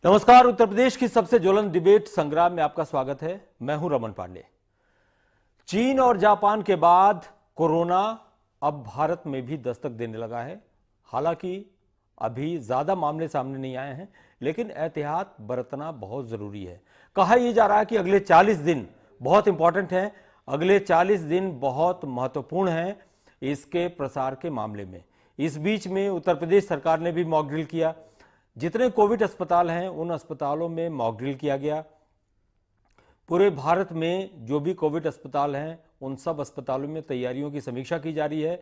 नमस्कार। उत्तर प्रदेश की सबसे ज्वलंत डिबेट संग्राम में आपका स्वागत है। मैं हूं रमन पांडे। चीन और जापान के बाद कोरोना अब भारत में भी दस्तक देने लगा है। हालांकि अभी ज्यादा मामले सामने नहीं आए हैं, लेकिन एहतियात बरतना बहुत जरूरी है। कहा यह जा रहा है कि अगले 40 दिन बहुत इंपॉर्टेंट हैं, अगले 40 दिन बहुत महत्वपूर्ण हैं इसके प्रसार के मामले में। इस बीच में उत्तर प्रदेश सरकार ने भी मॉक ड्रिल किया। जितने कोविड अस्पताल हैं उन अस्पतालों में मॉक ड्रिल किया गया। पूरे भारत में जो भी कोविड अस्पताल हैं उन सब अस्पतालों में तैयारियों की समीक्षा की जा रही है।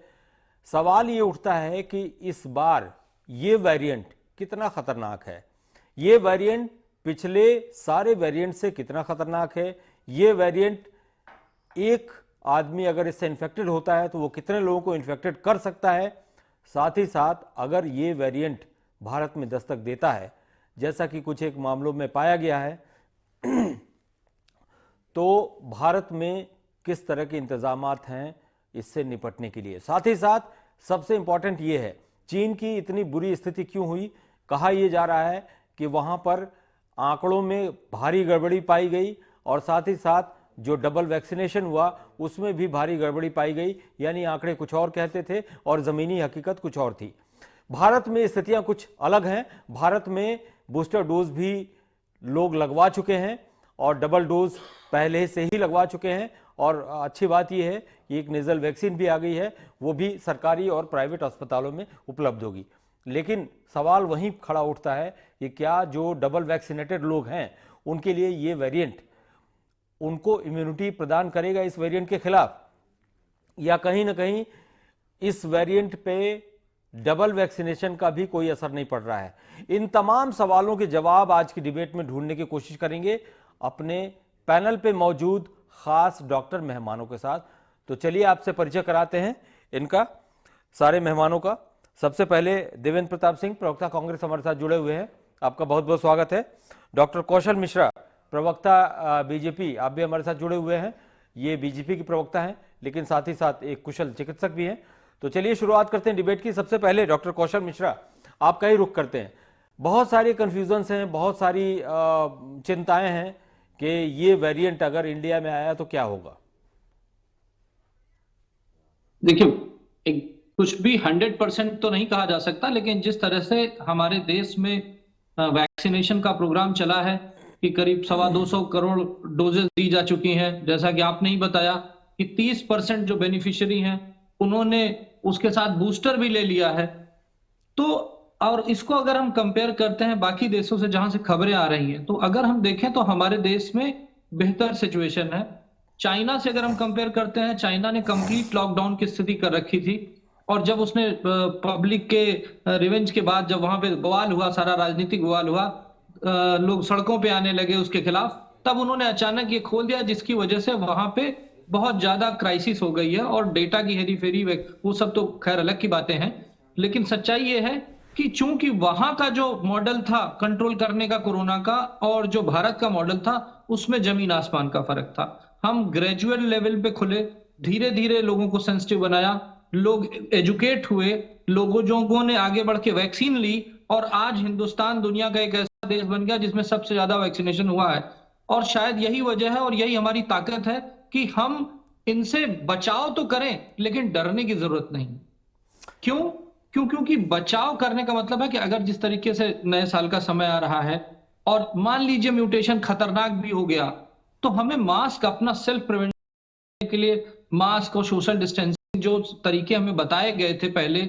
सवाल ये उठता है कि इस बार ये वेरिएंट कितना खतरनाक है, ये वेरिएंट पिछले सारे वेरिएंट से कितना खतरनाक है, ये वेरिएंट एक आदमी अगर इससे इन्फेक्टेड होता है तो वो कितने लोगों को इन्फेक्टेड कर सकता है। साथ ही साथ अगर ये वेरिएंट भारत में दस्तक देता है, जैसा कि कुछ एक मामलों में पाया गया है, तो भारत में किस तरह के इंतजामात हैं इससे निपटने के लिए। साथ ही साथ सबसे इंपॉर्टेंट ये है, चीन की इतनी बुरी स्थिति क्यों हुई। कहा यह जा रहा है कि वहां पर आंकड़ों में भारी गड़बड़ी पाई गई और साथ ही साथ जो डबल वैक्सीनेशन हुआ उसमें भी भारी गड़बड़ी पाई गई, यानी आंकड़े कुछ और कहते थे और जमीनी हकीकत कुछ और थी। भारत में स्थितियां कुछ अलग हैं। भारत में बूस्टर डोज भी लोग लगवा चुके हैं और डबल डोज पहले से ही लगवा चुके हैं। और अच्छी बात यह है कि एक नेजल वैक्सीन भी आ गई है, वो भी सरकारी और प्राइवेट अस्पतालों में उपलब्ध होगी। लेकिन सवाल वहीं खड़ा उठता है कि क्या जो डबल वैक्सीनेटेड लोग हैं उनके लिए ये वेरिएंट उनको इम्यूनिटी प्रदान करेगा इस वेरिएंट के खिलाफ, या कहीं ना कहीं इस वेरिएंट पे डबल वैक्सीनेशन का भी कोई असर नहीं पड़ रहा है। इन तमाम सवालों के जवाब आज की डिबेट में ढूंढने की कोशिश करेंगे अपने पैनल पे मौजूद खास डॉक्टर मेहमानों के साथ। तो चलिए आपसे परिचय कराते हैं इनका, सारे मेहमानों का। सबसे पहले देवेंद्र प्रताप सिंह, प्रवक्ता कांग्रेस, हमारे साथ जुड़े हुए हैं। आपका बहुत बहुत स्वागत है। डॉक्टर कौशल मिश्रा, प्रवक्ता बीजेपी, आप भी हमारे साथ जुड़े हुए हैं। ये बीजेपी की प्रवक्ता हैं, लेकिन साथ ही साथ एक कुशल चिकित्सक भी हैं। तो चलिए शुरुआत करते हैं डिबेट की। सबसे पहले डॉक्टर कौशल मिश्रा, आपका ही रुख करते हैं। बहुत सारी कंफ्यूजन्स हैं, बहुत सारी चिंताएं हैं कि ये वेरिएंट अगर इंडिया में आया तो क्या होगा। देखिए, कुछ भी 100% तो नहीं कहा जा सकता, लेकिन जिस तरह से हमारे देश में वैक्सीनेशन का प्रोग्राम चला है कि करीब 225 करोड़ डोजेस दी जा चुकी हैं। जैसा कि आपने ही बताया कि 30% जो बेनिफिशियरी हैं उन्होंने उसके साथ बूस्टर भी ले लिया है। तो और इसको अगर हम कंपेयर करते हैं बाकी देशों से जहां से खबरें आ रही हैं, तो अगर हम देखें तो हमारे देश में बेहतर सिचुएशन है। चाइना से अगर हम कंपेयर करते हैं, चाइना ने कंप्लीट लॉकडाउन की स्थिति कर रखी थी और जब उसने पब्लिक के रिवेंज के बाद जब वहां पे बवाल हुआ, सारा राजनीतिक बवाल हुआ, लोग सड़कों पे आने लगे उसके खिलाफ, तब उन्होंने अचानक ये खोल दिया, जिसकी वजह से वहां पे बहुत ज्यादा क्राइसिस हो गई है। और डेटा की हेरी फेरी वो सब तो खैर अलग की बातें हैं, लेकिन सच्चाई ये है कि चूंकि वहां का जो मॉडल था कंट्रोल करने का कोरोना का और जो भारत का मॉडल था उसमें जमीन आसमान का फर्क था। हम ग्रेजुअल लेवल पे खुले, धीरे धीरे लोगों को सेंसिटिव बनाया, लोग एजुकेट हुए, लोगों ने आगे बढ़ के वैक्सीन ली और आज हिंदुस्तान दुनिया का एक ऐसा देश बन गया जिसमें सबसे ज्यादा वैक्सीनेशन हुआ है। और शायद यही वजह है और यही हमारी ताकत है कि हम इनसे बचाव तो करें लेकिन डरने की जरूरत नहीं। क्योंकि बचाव करने का मतलब है कि अगर जिस तरीके से नए साल का समय आ रहा है और मान लीजिए म्यूटेशन खतरनाक भी हो गया, तो हमें मास्क, अपना सेल्फ प्रिवेंशन के लिए मास्क और सोशल डिस्टेंसिंग जो तरीके हमें बताए गए थे पहले,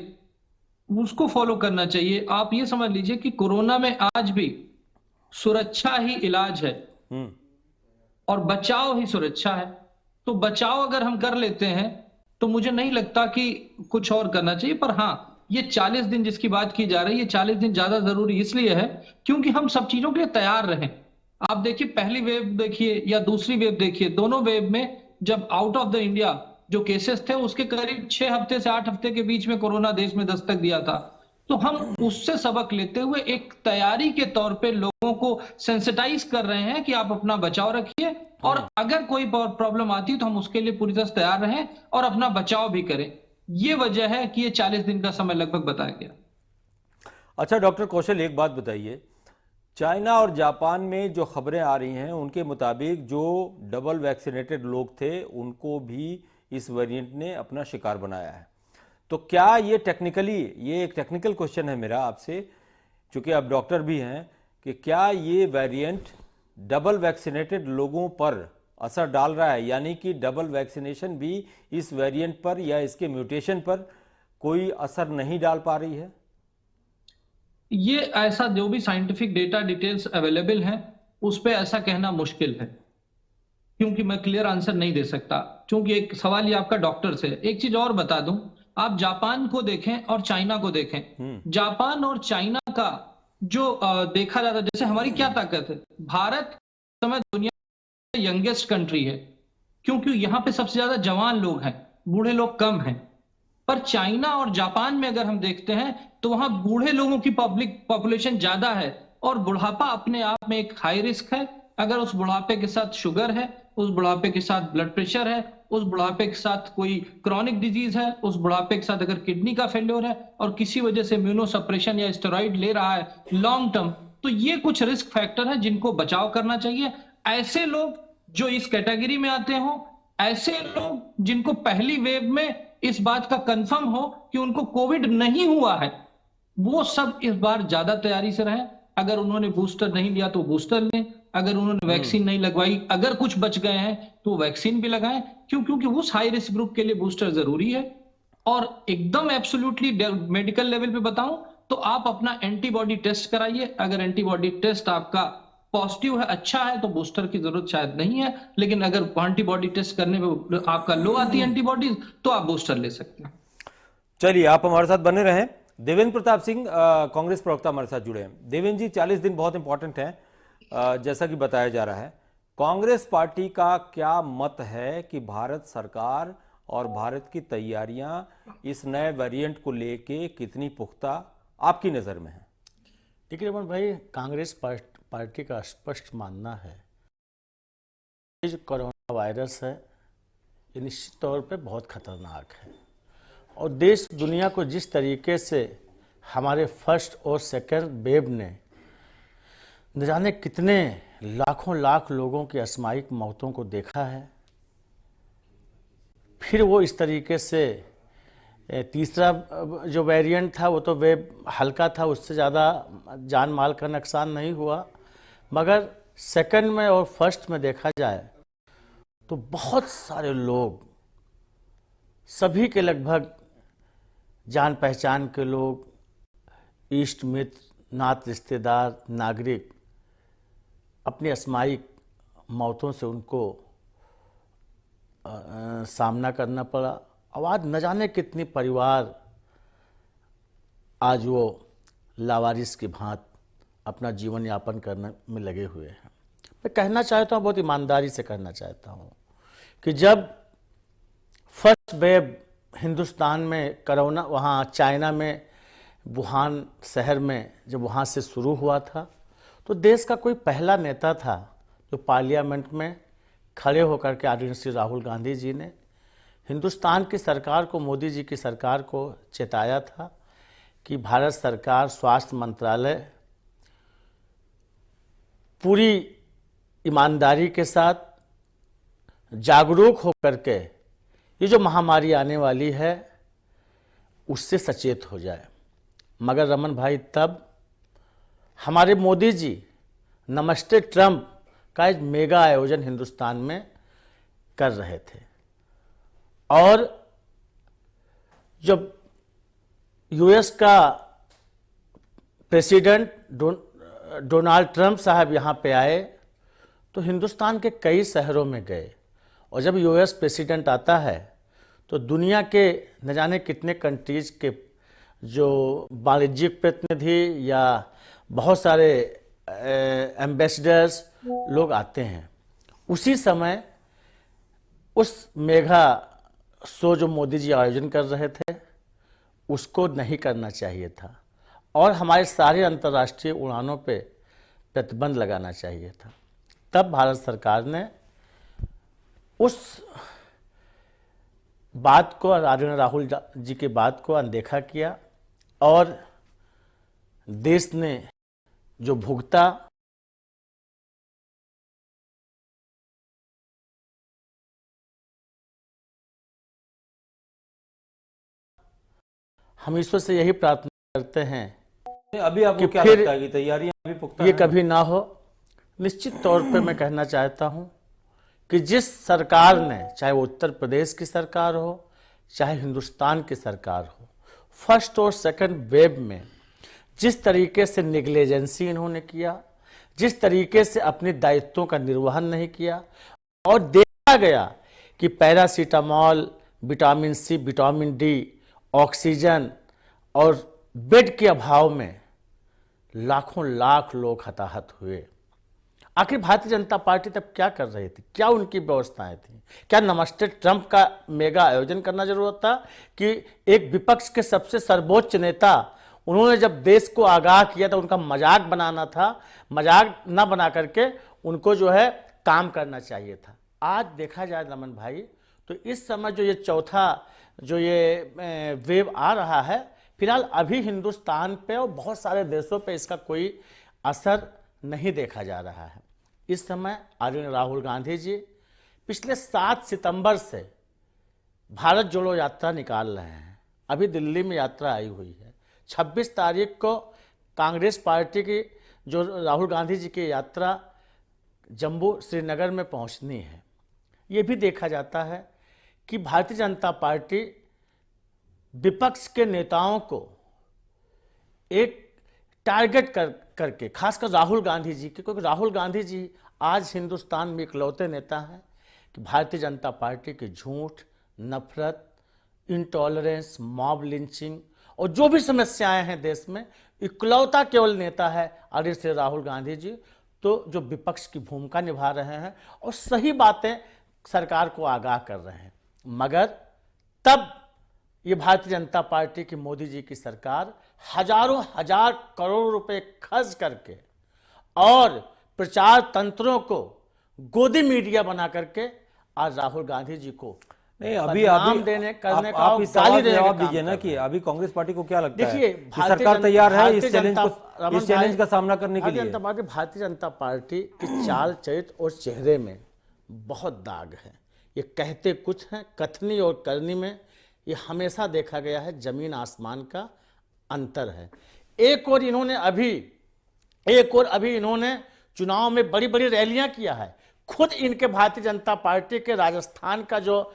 उसको फॉलो करना चाहिए। आप ये समझ लीजिए कि कोरोना में आज भी सुरक्षा ही इलाज है और बचाव ही सुरक्षा है। तो बचाव अगर हम कर लेते हैं तो मुझे नहीं लगता कि कुछ और करना चाहिए। पर हाँ, ये 40 दिन जिसकी बात की जा रही है, ये 40 दिन ज्यादा जरूरी इसलिए है क्योंकि हम सब चीजों के लिए तैयार रहें। आप देखिए, पहली वेव देखिए या दूसरी वेव देखिए, दोनों वेव में जब आउट ऑफ द इंडिया जो केसेस थे उसके करीब 6 हफ्ते से 8 हफ्ते के बीच में कोरोना देश में दस्तक दिया था। तो हम उससे सबक लेते हुए एक तैयारी के तौर पे लोगों को सेंसिटाइज कर रहे हैं कि आप अपना बचाव रखिए और अगर कोई प्रॉब्लम आती है तो हम उसके लिए पूरी तरह तैयार रहें और अपना बचाव भी करें। ये वजह है कि ये 40 दिन का समय लगभग बताया गया। अच्छा डॉक्टर कौशल, एक बात बताइए, चाइना और जापान में जो खबरें आ रही हैं उनके मुताबिक जो डबल वैक्सीनेटेड लोग थे उनको भी इस वेरिएंट ने अपना शिकार बनाया है। तो क्या ये टेक्निकली, ये एक टेक्निकल क्वेश्चन है मेरा आपसे, चूंकि आप डॉक्टर भी हैं, कि क्या ये वेरिएंट डबल वैक्सीनेटेड लोगों पर असर डाल रहा है, यानी कि डबल वैक्सीनेशन भी इस वेरिएंट पर या इसके म्यूटेशन पर कोई असर नहीं डाल पा रही है? ये ऐसा जो भी साइंटिफिक डेटा डिटेल्स अवेलेबल हैं उस पे ऐसा कहना मुश्किल है, क्योंकि मैं क्लियर आंसर नहीं दे सकता, क्योंकि एक सवाल ये आपका डॉक्टर से। एक चीज और बता दूं, आप जापान को देखें और चाइना को देखें। जापान और चाइना का जो देखा जाता है, जैसे हमारी क्या ताकत है, भारत इस समय दुनिया की यंगेस्ट कंट्री है, क्योंकि यहाँ पे सबसे ज्यादा जवान लोग हैं, बूढ़े लोग कम हैं। पर चाइना और जापान में अगर हम देखते हैं तो वहां बूढ़े लोगों की पॉपुलेशन ज्यादा है, और बुढ़ापा अपने आप में एक हाई रिस्क है। अगर उस बुढ़ापे के साथ शुगर है, उस बुढ़ापे के साथ ब्लड प्रेशर है, उस बुढ़ापे के साथ कोई क्रॉनिक डिजीज है, उस बुढ़ापे के साथ अगर किडनी का फेल्योर है और किसी वजह से इम्यूनोसप्रेशन या स्टेरॉइड ले रहा है लॉन्ग टर्म, तो ये कुछ रिस्क फैक्टर है जिनको बचाव करना चाहिए। ऐसे लोग जो इस कैटेगरी में आते हो, ऐसे लोग जिनको पहली वेव में इस बात का कंफर्म हो कि उनको कोविड नहीं हुआ है, वो सब इस बार ज्यादा तैयारी से रहें। अगर उन्होंने बूस्टर नहीं लिया तो बूस्टर लें, अगर उन्होंने वैक्सीन नहीं लगवाई, अगर कुछ बच गए हैं तो वैक्सीन भी लगाएं, क्योंकि उस हाई रिस्क ग्रुप के लिए बूस्टर जरूरी है। और एकदम एब्सोल्युटली मेडिकल लेवल पे बताऊं तो आप अपना एंटीबॉडी टेस्ट कराइए। अगर एंटीबॉडी टेस्ट आपका पॉजिटिव है, अच्छा है, तो बूस्टर की जरूरत शायद नहीं है। लेकिन अगर एंटीबॉडी टेस्ट करने में आपका लो आती है एंटीबॉडीज, तो आप बूस्टर ले सकते हैं। चलिए, आप हमारे साथ बने रहें। देवेंद्र प्रताप सिंह, कांग्रेस प्रवक्ता, हमारे साथ जुड़े हैं। देवेंद्र जी, 40 दिन बहुत इंपॉर्टेंट हैं, जैसा कि बताया जा रहा है। कांग्रेस पार्टी का क्या मत है कि भारत सरकार और भारत की तैयारियां इस नए वेरिएंट को लेके कितनी पुख्ता आपकी नजर में है? देखिए रमन भाई, कांग्रेस पार्टी का स्पष्ट मानना है ये जो कोरोना वायरस है ये निश्चित तौर पे बहुत खतरनाक है, और देश दुनिया को जिस तरीके से हमारे फर्स्ट और सेकंड वेव ने न जाने कितने लाखों लाख लोगों की असामयिक मौतों को देखा है, फिर वो इस तरीके से तीसरा जो वेरिएंट था वो तो वे हल्का था, उससे ज़्यादा जान माल का नुकसान नहीं हुआ, मगर सेकंड में और फर्स्ट में देखा जाए तो बहुत सारे लोग, सभी के लगभग जान पहचान के लोग, इष्ट मित्र, नात रिश्तेदार, नागरिक, अपनी असामयिक मौतों से उनको सामना करना पड़ा। अब आज न जाने कितने परिवार आज वो लावारिस की भांति अपना जीवन यापन करने में लगे हुए हैं। मैं कहना चाहता हूँ, बहुत ईमानदारी से कहना चाहता हूँ कि जब फर्स्ट वेव हिंदुस्तान में कोरोना, वहाँ चाइना में वुहान शहर में जब वहाँ से शुरू हुआ था, तो देश का कोई पहला नेता था जो पार्लियामेंट में खड़े होकर के आदरणीय श्री राहुल गांधी जी ने हिंदुस्तान की सरकार को, मोदी जी की सरकार को चेताया था कि भारत सरकार, स्वास्थ्य मंत्रालय पूरी ईमानदारी के साथ जागरूक होकर के ये जो महामारी आने वाली है उससे सचेत हो जाए। मगर रमन भाई, तब हमारे मोदी जी नमस्ते ट्रंप का एक मेगा आयोजन हिंदुस्तान में कर रहे थे, और जब यूएस का प्रेसिडेंट डोनाल्ड ट्रंप साहब यहाँ पे आए तो हिंदुस्तान के कई शहरों में गए, और जब यूएस प्रेसिडेंट आता है तो दुनिया के न जाने कितने कंट्रीज के जो वाणिज्यिक प्रतिनिधि या बहुत सारे एम्बेसडर्स लोग आते हैं। उसी समय उस मेगा शो जो मोदी जी आयोजन कर रहे थे उसको नहीं करना चाहिए था, और हमारे सारे अंतर्राष्ट्रीय उड़ानों पे प्रतिबंध लगाना चाहिए था। तब भारत सरकार ने उस बात को, आदरणीय राहुल जी की बात को अनदेखा किया, और देश ने जो भुगता हम ईश्वर से यही प्रार्थना करते हैं अभी आपको कि क्या फिर लगता है कि तैयारियां अभी पुख्ता ये हैं? कभी ना हो। निश्चित तौर पे मैं कहना चाहता हूं कि जिस सरकार ने, चाहे वो उत्तर प्रदेश की सरकार हो, चाहे हिंदुस्तान की सरकार हो, फर्स्ट और सेकंड वेव में जिस तरीके से निग्लिजेंसी इन्होंने किया, जिस तरीके से अपने दायित्वों का निर्वहन नहीं किया, और देखा गया कि paracetamol, vitamin C, vitamin D, oxygen और बेड के अभाव में लाखों लाख लोग हताहत हुए। आखिर भारतीय जनता पार्टी तब क्या कर रही थी? क्या उनकी व्यवस्थाएं थी? क्या नमस्ते ट्रंप का मेगा आयोजन करना जरूरत था कि एक विपक्ष के सबसे सर्वोच्च नेता, उन्होंने जब देश को आगाह किया था, उनका मजाक बनाना था? मजाक ना बना करके उनको जो है काम करना चाहिए था। आज देखा जाए रमन भाई, तो इस समय जो ये चौथा जो ये वेव आ रहा है, फिलहाल अभी हिंदुस्तान पे और बहुत सारे देशों पे इसका कोई असर नहीं देखा जा रहा है। इस समय आदरणीय राहुल गांधी जी पिछले 7 सितंबर से भारत जोड़ो यात्रा निकाल रहे हैं। अभी दिल्ली में यात्रा आई हुई है। 26 तारीख को कांग्रेस पार्टी की जो राहुल गांधी जी की यात्रा जम्मू श्रीनगर में पहुंचनी है। ये भी देखा जाता है कि भारतीय जनता पार्टी विपक्ष के नेताओं को एक टारगेट करके, खासकर राहुल गांधी जी के, क्योंकि राहुल गांधी जी आज हिंदुस्तान में इकलौते नेता हैं कि भारतीय जनता पार्टी की झूठ, नफरत, इंटॉलरेंस, मॉब लिंचिंग और जो भी समस्याएं हैं देश में, इकलौता केवल नेता है आदरणीय श्री राहुल गांधी जी, तो जो विपक्ष की भूमिका निभा रहे हैं और सही बातें सरकार को आगाह कर रहे हैं। मगर तब ये भारतीय जनता पार्टी की मोदी जी की सरकार हजारों हजार करोड़ रुपए खर्च करके और प्रचार तंत्रों को गोदी मीडिया बना करके आज राहुल गांधी जी को नहीं, अभी बदनाम देने करने का आप इस सवाल गाली का देने का जवाब काम दीजिए ना कर कि रहे हैं। अभी कांग्रेस पार्टी को क्या लगता है देखिए, कि सरकार तैयार है इस रमन चैलेंज भाई, का सामना करने के लिए? भारतीय जनता पार्टी की चाल, चरित्र और चेहरे में बहुत दाग है। ये कहते कुछ हैं, कथनी और करनी में ये हमेशा देखा गया है जमीन आसमान का अंतर है। एक और अभी इन्होंने चुनाव में बड़ी बड़ी रैलियां किया है। खुद इनके भारतीय जनता पार्टी के राजस्थान का जो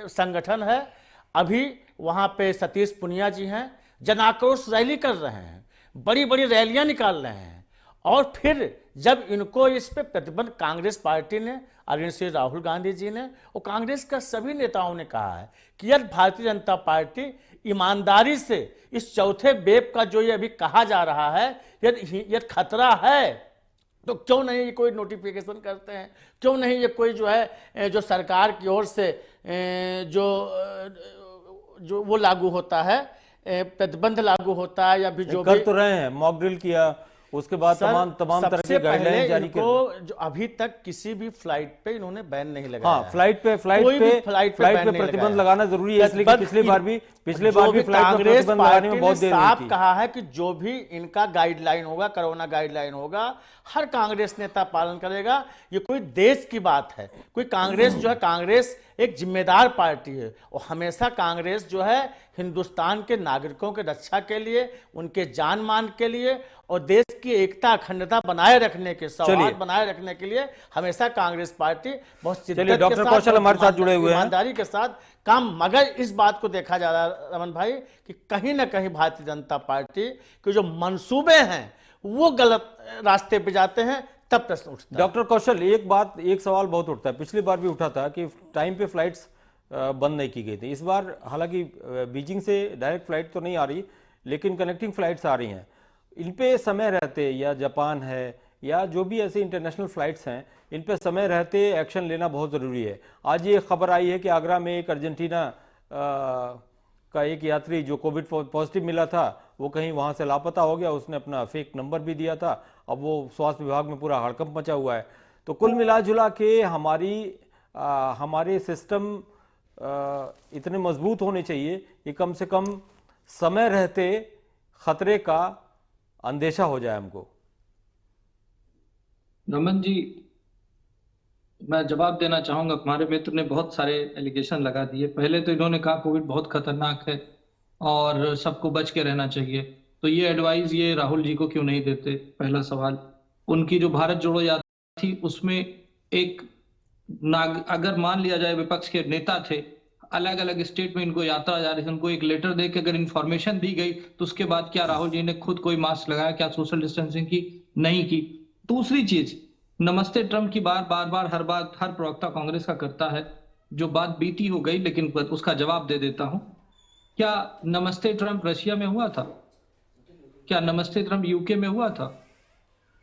संगठन है, अभी वहां पे सतीश पुनिया जी हैं, जन आक्रोश रैली कर रहे हैं, बड़ी बड़ी रैलियां निकाल रहे हैं। और फिर जब इनको इस पे प्रतिबंध कांग्रेस पार्टी ने, आदरणीय श्री राहुल गांधी जी ने और कांग्रेस का सभी नेताओं ने कहा है कि यदि भारतीय जनता पार्टी ईमानदारी से इस चौथे वेव का जो ये अभी कहा जा रहा है, यदि खतरा है, तो क्यों नहीं ये कोई नोटिफिकेशन करते हैं? क्यों नहीं ये कोई जो है जो सरकार की ओर से जो वो लागू होता है, प्रतिबंध लागू होता है, या भी जो कर तो रहे हैं, मॉक ड्रिल किया, उसके बाद तमाम तरह की गाइडलाइन जारी की। जो अभी तक किसी भी फ्लाइट पे इन्होंने बैन नहीं लगाया। हाँ, फ्लाइट पे प्रतिबंध लगाना जरूरी है, इसलिए पिछले बार भी फ्लाइट पे प्रतिबंध लगाने में बहुत देर हुई थी। कहा है कि जो भी इनका गाइडलाइन होगा, कोरोना गाइडलाइन होगा, हर कांग्रेस नेता पालन करेगा। ये कोई देश की बात है, कोई कांग्रेस जो है, कांग्रेस एक जिम्मेदार पार्टी है और हमेशा कांग्रेस जो है हिंदुस्तान के नागरिकों के रक्षा के लिए, उनके जान मान के लिए और देश की एकता अखंडता बनाए रखने के, सौहार्द बनाए रखने के लिए हमेशा कांग्रेस पार्टी बहुत शिद्दत के साथ, डॉक्टर कौशल हमारे साथ जुड़े हुए हैं, ईमानदारी के साथ काम। मगर इस बात को देखा जा रहा है रमन भाई कि कहीं ना कहीं भारतीय जनता पार्टी के जो मंसूबे हैं वो गलत रास्ते पे जाते हैं, तब प्रश्न उठता है। डॉक्टर कौशल, एक सवाल बहुत उठता है, पिछली बार भी उठा था कि टाइम पे फ्लाइट्स बंद नहीं की गई थी। इस बार हालांकि बीजिंग से डायरेक्ट फ्लाइट तो नहीं आ रही, लेकिन कनेक्टिंग फ्लाइट्स आ रही हैं। इन पे समय रहते, या जापान है या जो भी ऐसे इंटरनेशनल फ्लाइट्स हैं, इन पे समय रहते एक्शन लेना बहुत ज़रूरी है। आज ये खबर आई है कि आगरा में एक अर्जेंटीना का एक यात्री जो कोविड पॉजिटिव मिला था, वो कहीं वहाँ से लापता हो गया। उसने अपना फेक नंबर भी दिया था। अब वो स्वास्थ्य विभाग में पूरा हड़कंप मचा हुआ है। तो कुल मिला जुला के हमारे सिस्टम इतने मजबूत होने चाहिए कि कम से कम समय रहते खतरे का अंदेशा हो जाए हमको। रमन जी, मैं जवाब देना चाहूंगा। हमारे मित्र ने बहुत सारे एलिगेशन लगा दिए। पहले तो इन्होंने कहा कोविड बहुत खतरनाक है, और सबको बच के रहना चाहिए। तो ये एडवाइस ये राहुल जी को क्यों नहीं देते? पहला सवाल। उनकी जो भारत जोड़ो यात्रा थी उसमें एक अगर मान लिया जाए विपक्ष के नेता थे, अलग अलग स्टेट में इनको यात्रा जा रही थी, उनको एक लेटर दे के अगर इन्फॉर्मेशन दी गई तो उसके बाद क्या राहुल जी ने खुद कोई मास्क लगाया? क्या सोशल डिस्टेंसिंग की? नहीं की। दूसरी चीज, नमस्ते ट्रम्प की हर बार हर प्रवक्ता कांग्रेस का करता है। जो बात बीती हो गई, लेकिन उसका जवाब दे देता हूं। क्या नमस्ते ट्रम्प रशिया में हुआ था? क्या नमस्ते ट्रम्प यूके में हुआ था?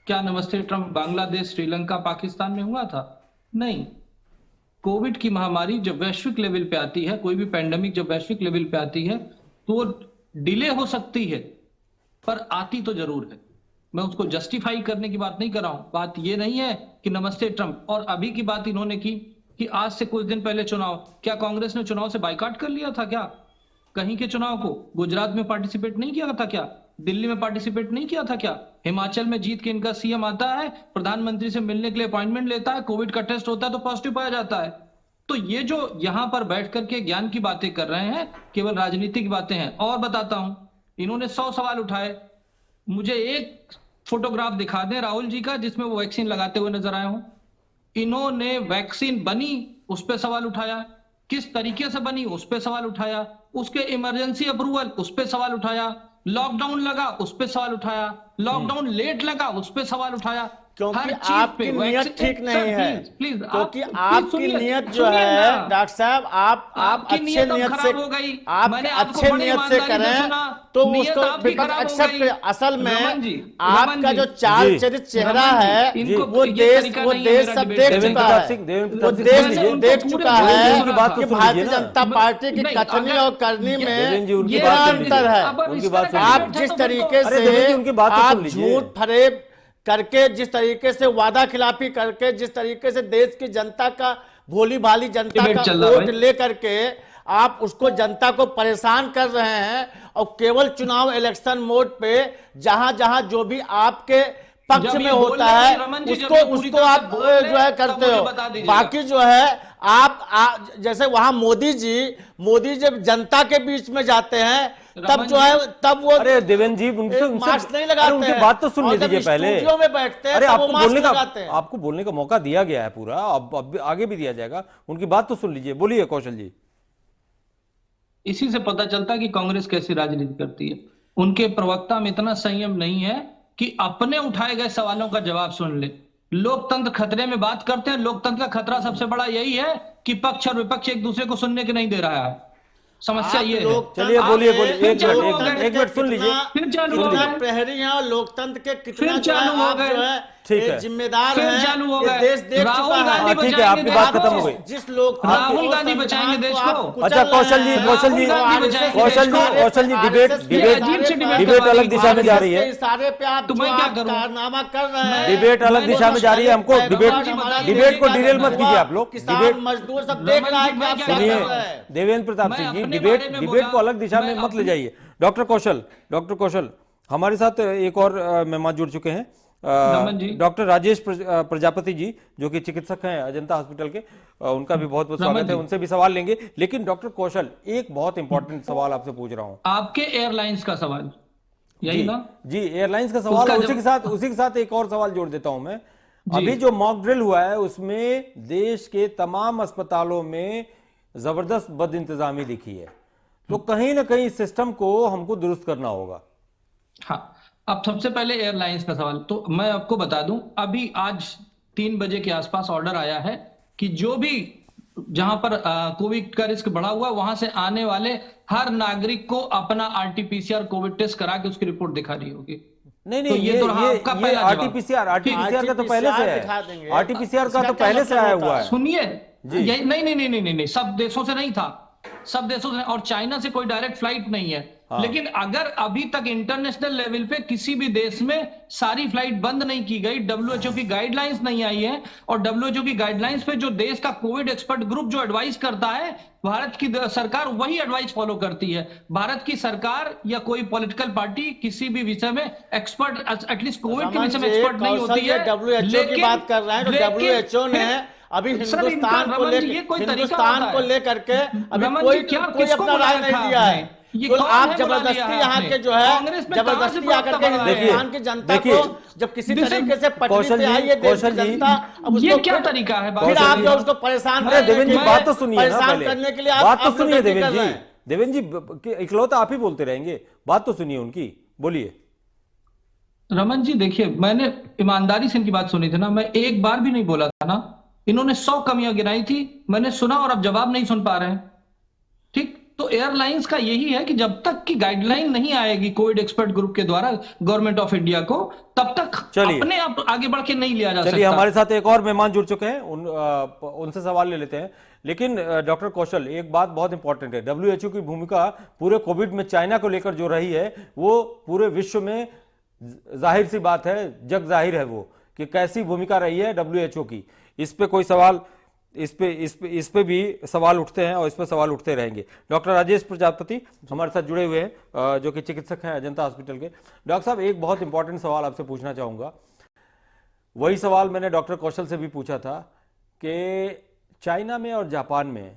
क्या नमस्ते ट्रम्प बांग्लादेश, श्रीलंका, पाकिस्तान में हुआ था? नहीं। कोविड की महामारी जब वैश्विक लेवल पे आती है, कोई भी पैंडेमिक जब वैश्विक लेवल पे आती है तो डिले हो सकती है, पर आती तो जरूर है। मैं उसको जस्टिफाई करने की बात नहीं कर रहा हूं। बात यह नहीं है कि नमस्ते ट्रम्प, और अभी की बात इन्होंने की कि आज से कुछ दिन पहले चुनाव, क्या कांग्रेस ने चुनाव से बाइकाट कर लिया था? क्या कहीं के चुनाव को गुजरात में पार्टिसिपेट नहीं किया था? क्या दिल्ली में पार्टिसिपेट नहीं किया था? क्या हिमाचल में जीत के इनका सीएम आता है, प्रधानमंत्री से मिलने के लिए अपॉइंटमेंट लेता है, कोविड का टेस्ट होता है तो पॉजिटिव पाया जाता है। तो ये जो यहां पर बैठ करके ज्ञान की बातें कर रहे हैं, केवल राजनीति की बातें हैं। और बताता हूं, इन्होंने 100 सवाल उठाए, मुझे एक फोटोग्राफ दिखा दें राहुल जी का जिसमें वो वैक्सीन लगाते हुए नजर आए हों। इन्होंने वैक्सीन बनी उस पर सवाल उठाया, किस तरीके से बनी उस पर सवाल उठाया, उसके इमरजेंसी अप्रूवल उस पर सवाल उठाया, लॉकडाउन लगा उस पर सवाल उठाया, लॉकडाउन लेट लगा उस पर सवाल उठाया। क्योंकि आपकी नियत ठीक नहीं है। प्लीज, क्योंकि आपकी नियत जो है डॉक्टर साहब, आप अच्छे नियत से, आप अच्छे नियत से करें तो उसको विपक्ष एक्सेप्ट। असल में आपका जो चाल चरित चेहरा है वो देश सब देख चुका है, वो देश देख चुका है कि भारतीय जनता पार्टी की कथनी और करनी में क्या अंतर है। आप जिस तरीके से आप झूठ फरेब करके, जिस तरीके से वादा खिलाफी करके, जिस तरीके से देश की जनता का, भोली भाली जनता का वोट लेकर के आप उसको, जनता को परेशान कर रहे हैं, और केवल चुनाव इलेक्शन मोड पे जहां जहां जो भी आपके पक्ष में होता है उसको आप जो है करते हो। बाकी जो है आप जैसे वहां मोदी जी जब जनता के बीच में जाते हैं तब जो है तब वो, अरे देवेंद्र जी उनसे मास्क नहीं लगाते, उनकी बात तो सुन लीजिए पहले। स्टूडियो में बैठते हैं, अरे आपको आपको बोलने का मौका दिया गया है पूरा, अब आगे भी दिया जाएगा। उनकी बात तो सुन लीजिए, बोलिए कौशल जी। इसी से पता चलता है कि कांग्रेस कैसी राजनीति करती है। उनके प्रवक्ता में इतना संयम नहीं है कि अपने उठाए गए सवालों का जवाब सुन ले। लोकतंत्र खतरे में बात करते हैं। लोकतंत्र का खतरा सबसे बड़ा यही है कि पक्ष और विपक्ष एक दूसरे को सुनने के नहीं दे रहा है। समस्या ये है। चलिए बोलिए एक मिनट सुन लीजिए। फिर चालू हो गए प्रहरी हैं और लोकतंत्र के कितना फिर चालू हो गए, जो है ठीक है, जिम्मेदार फिर हैं, चालू हो ये गए। देश देख चुका है। ठीक है, आपकी बात खत्म हो गई। जिस लोग राहुल गांधी बचाएंगे देश को। अच्छा कौशल जी डिबेट अलग दिशा में जा रही है। सारे पे आप तुम्हें क्या करूं? कारनामा कर रहे हैं। डिबेट अलग दिशा में जा रही है। हमको डिबेट को डिरेल मत कीजिए आप लोग। किसान मजदूर सब देख रहा है कि आप क्या सुनिए कर रहे हैं। देवेंद्र प्रताप सिंह जी, डिबेट को अलग दिशा में मत ले जाइए। डॉक्टर कौशल हमारे साथ एक और मेहमान जुड़ चुके हैं, डॉक्टर राजेश प्रजापति जी, जो कि चिकित्सक हैं अजंता हॉस्पिटल के। उनका भी बहुत बहुत स्वागत है, उनसे भी सवाल लेंगे। लेकिन डॉक्टर कौशल, एक बहुत इंपॉर्टेंट सवाल आपसे पूछ रहा हूं। आपके एयरलाइंस का सवाल यही ना? जी एयरलाइंस का सवाल, उसी के साथ एक और सवाल जोड़ देता हूं मैं। अभी जो मॉक ड्रिल हुआ है उसमें देश के तमाम अस्पतालों में जबरदस्त बद इंतजामी दिखी है, तो कहीं ना कहीं सिस्टम को हमको दुरुस्त करना होगा। हाँ, अब सबसे पहले एयरलाइंस का सवाल तो मैं आपको बता दूं, अभी आज 3 बजे के आसपास ऑर्डर आया है कि जो भी जहां पर कोविड का रिस्क बढ़ा हुआ वहां से आने वाले हर नागरिक को अपना आरटीपीसीआर कोविड टेस्ट करा के उसकी रिपोर्ट दिखानी होगी। नहीं तो ये तो आपका पहला जवाब। आरटीपीसीआर का तो पहले से है। आरटीपीसीआर का तो पहले से आया हुआ है। सुनिए, नहीं, सब देशों से नहीं था, सब देशों से, और चाइना से कोई डायरेक्ट फ्लाइट नहीं है। हाँ। लेकिन अगर अभी तक इंटरनेशनल लेवल पे किसी भी देश में सारी फ्लाइट बंद नहीं की गई, डब्ल्यूएचओ की गाइडलाइंस नहीं आई है, और डब्ल्यूएचओ की गाइडलाइंस पे जो देश का कोविड एक्सपर्ट ग्रुप जो एडवाइस करता है, भारत की सरकार वही एडवाइस फॉलो करती है। भारत की सरकार या कोई पॉलिटिकल पार्टी किसी भी विषय में एक्सपर्ट, एटलीस्ट कोविड के विषय में एक्सपर्ट नहीं होती है। डब्ल्यूएचओ की बात कर रहे हैं, तो डब्ल्यूएचओ ने अभी हिंदुस्तान को लेकर के अभी कोई अपना राय नहीं दिया है। ये तो कौन आप है बुला लिया जबरदस्ती है यहाँ आपने? के जो है कांग्रेस में कहाँ से जबरदस्ती आकर के प्रवक्ता बना रहे हैं? हिंदुस्तान की जनता को जब किसी तरीके से पटरी कौशल पे जी, आई है देश कौशल की जी, जनता, अब ये उसको क्या फिर तरीका है फिर आप जो बात उसको परेशान अरे करने देवेंद्र के जी, लिए बात तो सुनिए ना परेशान पहले। करने के लिए बात तो आप सुनिए प्रगति कर देवेंद्र रहे जी। हैं। देवेंद्र जी इकलौता आप ही बोलते रहेंगे, बात तो सुनिए उनकी, बोलिए। रमन जी देखिए, मैंने ईमानदारी से इनकी बात सुनी थी ना, मैं एक बार भी नहीं बोला था ना। इन्होंने 100 कमियां गिनाई थी, मैंने सुना और अब जवाब नहीं सुन पा रहे हैं। ठीक, तो एयरलाइंस का यही है कि जब तक की गाइडलाइन नहीं आएगी कोविड एक्सपर्ट ग्रुप के द्वारा गवर्नमेंट ऑफ इंडिया को, तब तक चलिए। अपने आप आगे बढ़ के नहीं लिया जा चलिए, सकता। हमारे साथ एक और मेहमान जुड़ चुके हैं, उनसे सवाल ले लेते हैं। लेकिन डॉक्टर कौशल, एक बात बहुत इंपॉर्टेंट है, डब्ल्यूएचओ की भूमिका पूरे कोविड में चाइना को लेकर जो रही है, वो पूरे विश्व में जाहिर सी बात है, जग जाहिर है वो, कि कैसी भूमिका रही है डब्ल्यूएचओ की। इस पे कोई सवाल, इस पे भी सवाल उठते हैं और इस पे सवाल उठते रहेंगे। डॉक्टर राजेश प्रजापति हमारे साथ जुड़े हुए हैं, जो कि चिकित्सक हैं अजंता हॉस्पिटल के। डॉक्टर साहब, एक बहुत इंपॉर्टेंट सवाल आपसे पूछना चाहूंगा। वही सवाल मैंने डॉक्टर कौशल से भी पूछा था कि चाइना में और जापान में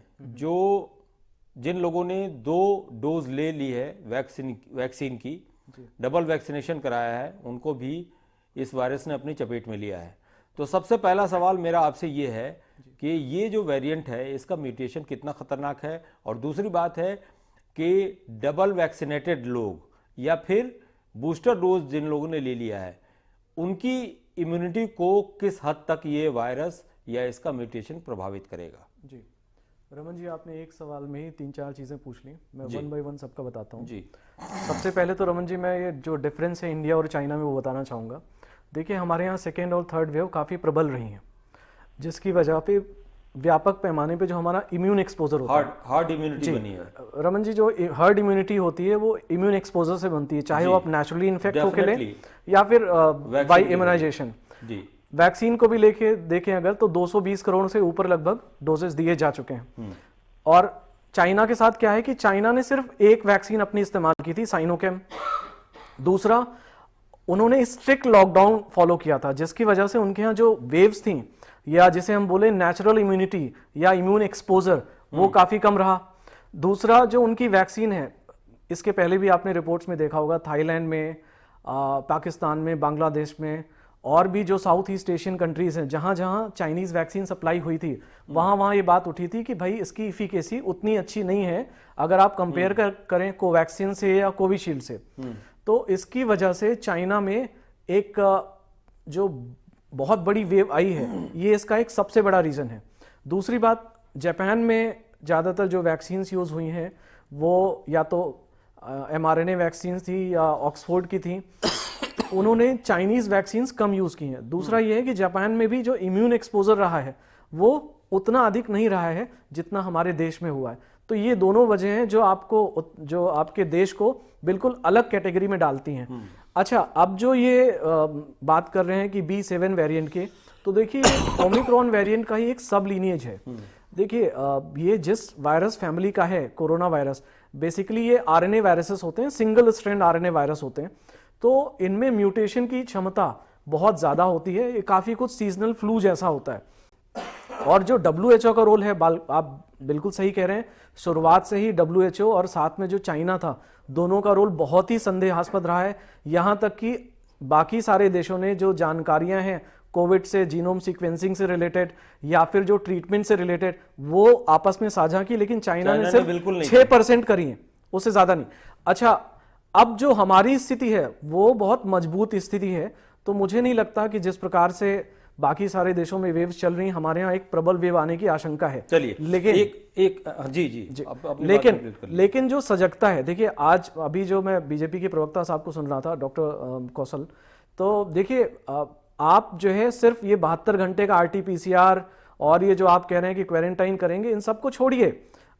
जिन लोगों ने 2 डोज ले ली है वैक्सीन की, डबल वैक्सीनेशन कराया है, उनको भी इस वायरस ने अपनी चपेट में लिया है। तो सबसे पहला सवाल मेरा आपसे ये है कि ये जो वेरिएंट है, इसका म्यूटेशन कितना खतरनाक है, और दूसरी बात है कि डबल वैक्सीनेटेड लोग या फिर बूस्टर डोज जिन लोगों ने ले लिया है, उनकी इम्यूनिटी को किस हद तक ये वायरस या इसका म्यूटेशन प्रभावित करेगा। जी रमन जी, आपने एक सवाल में ही 3-4 चीज़ें पूछ ली, मैं 1 बाय 1 सबका बताता हूँ जी। सबसे पहले तो रमन जी, मैं ये जो डिफरेंस है इंडिया और चाइना में वो बताना चाहूँगा। देखिए, हमारे यहाँ 2nd और 3rd वेव काफ़ी प्रबल रही हैं, जिसकी वजह पे व्यापक पैमाने पे जो हमारा इम्यून एक्सपोजर होता है, हार्ड इम्यूनिटी बनी है। रमन जी, जो हर्ड इम्यूनिटी होती है वो इम्यून एक्सपोजर से बनती है, चाहे वो आप नेचुरली इन्फेक्ट होके लें या फिर बाय इम्यूनाइजेशन। जी। वैक्सीन को भी लेके देखें अगर, तो 220 करोड़ से ऊपर लगभग डोजेस दिए जा चुके हैं। और चाइना के साथ क्या है कि चाइना ने सिर्फ एक वैक्सीन अपनी इस्तेमाल की थी, साइनोकेम। दूसरा, उन्होंने स्ट्रिक्ट लॉकडाउन फॉलो किया था, जिसकी वजह से उनके यहाँ जो वेव्स थी, या जिसे हम बोले नेचुरल इम्यूनिटी या इम्यून एक्सपोजर, वो काफी कम रहा। दूसरा, जो उनकी वैक्सीन है, इसके पहले भी आपने रिपोर्ट्स में देखा होगा, थाईलैंड में, पाकिस्तान में, बांग्लादेश में, और भी जो साउथ ईस्ट एशियन कंट्रीज हैं, जहां जहां चाइनीज वैक्सीन सप्लाई हुई थी, वहां ये बात उठी थी कि भाई इसकी इफिकेसी उतनी अच्छी नहीं है अगर आप कंपेयर करें कोवैक्सीन से या कोविशील्ड से। तो इसकी वजह से चाइना में एक जो बहुत बड़ी वेव आई है, ये इसका एक सबसे बड़ा रीजन है। दूसरी बात, जापान में ज़्यादातर जो वैक्सीन यूज़ हुई हैं वो या तो mRNA वैक्सीन थी या ऑक्सफोर्ड की थी, उन्होंने चाइनीज वैक्सीन कम यूज़ की हैं। दूसरा ये है कि जापान में भी जो इम्यून एक्सपोजर रहा है वो उतना अधिक नहीं रहा है जितना हमारे देश में हुआ है। तो ये दोनों वजह हैं जो आपके देश को बिल्कुल अलग कैटेगरी में डालती हैं। अच्छा, अब जो ये बात कर रहे हैं कि B7 वेरिएंट के, तो देखिए ओमिक्रॉन वेरिएंट का ही एक सब लीनिएज है। देखिए, ये जिस वायरस फैमिली का है कोरोना वायरस, बेसिकली ये RNA वायरसेस होते हैं, सिंगल स्ट्रैंड RNA वायरस होते हैं। तो इनमें म्यूटेशन की क्षमता बहुत ज़्यादा होती है, ये काफ़ी कुछ सीजनल फ्लू जैसा होता है। और जो WHO का रोल है, आप बिल्कुल सही कह रहे हैं, शुरुआत से ही WHO और साथ में जो चाइना था, दोनों का रोल बहुत ही संदेहास्पद रहा है। यहाँ तक कि बाकी सारे देशों ने जो जानकारियां हैं कोविड से, जीनोम सीक्वेंसिंग से रिलेटेड या फिर जो ट्रीटमेंट से रिलेटेड, वो आपस में साझा की, लेकिन चाइना ने सिर्फ 6% करी है, उससे ज्यादा नहीं। अच्छा, अब जो हमारी स्थिति है वो बहुत मजबूत स्थिति है, तो मुझे नहीं लगता कि जिस प्रकार से बाकी सारे देशों में वेव्स चल रही हैं, हमारे यहाँ एक प्रबल वेव आने की आशंका है। चलिए, लेकिन जी। लेकिन जो सजगता है, देखिए आज अभी जो मैं बीजेपी के प्रवक्ता साहब को सुन रहा था, डॉक्टर कौशल, तो देखिए आप जो है सिर्फ ये 72 घंटे का RT-PCR और ये जो आप कह रहे हैं कि क्वारंटाइन करेंगे, इन सबको छोड़िए।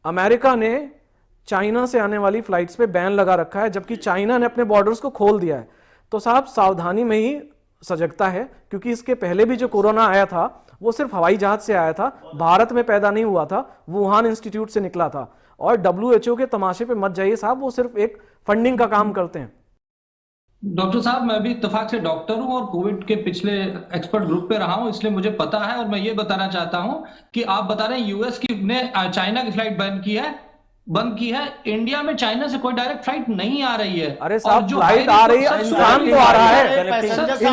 अमेरिका ने चाइना से आने वाली फ्लाइट्स पे बैन लगा रखा है, जबकि चाइना ने अपने बॉर्डर्स को खोल दिया है। तो साहब, सावधानी में ही सजगता है, क्योंकि इसके पहले भी जो कोरोना आया था वो सिर्फ हवाई जहाज से आया था, भारत में पैदा नहीं हुआ था, वुहान इंस्टीट्यूट से निकला था। और WHO के तमाशे पे मत जाइए साहब, वो सिर्फ एक फंडिंग का काम करते हैं। डॉक्टर साहब, मैं भी इत्तेफाक से डॉक्टर हूं और कोविड के पिछले एक्सपर्ट ग्रुप पे रहा हूं, इसलिए मुझे पता है। और मैं ये बताना चाहता हूं कि आप बता रहे हैं यूएस की ने चाइना की फ्लाइट बैन की है, बंद की है। इंडिया में चाइना से कोई डायरेक्ट फ्लाइट नहीं आ रही है। अरे और साहब जो फ्लाइट हाई आ रही रिपोर्ट- है, सर, इंसान सुनिए, तो आ रहा है,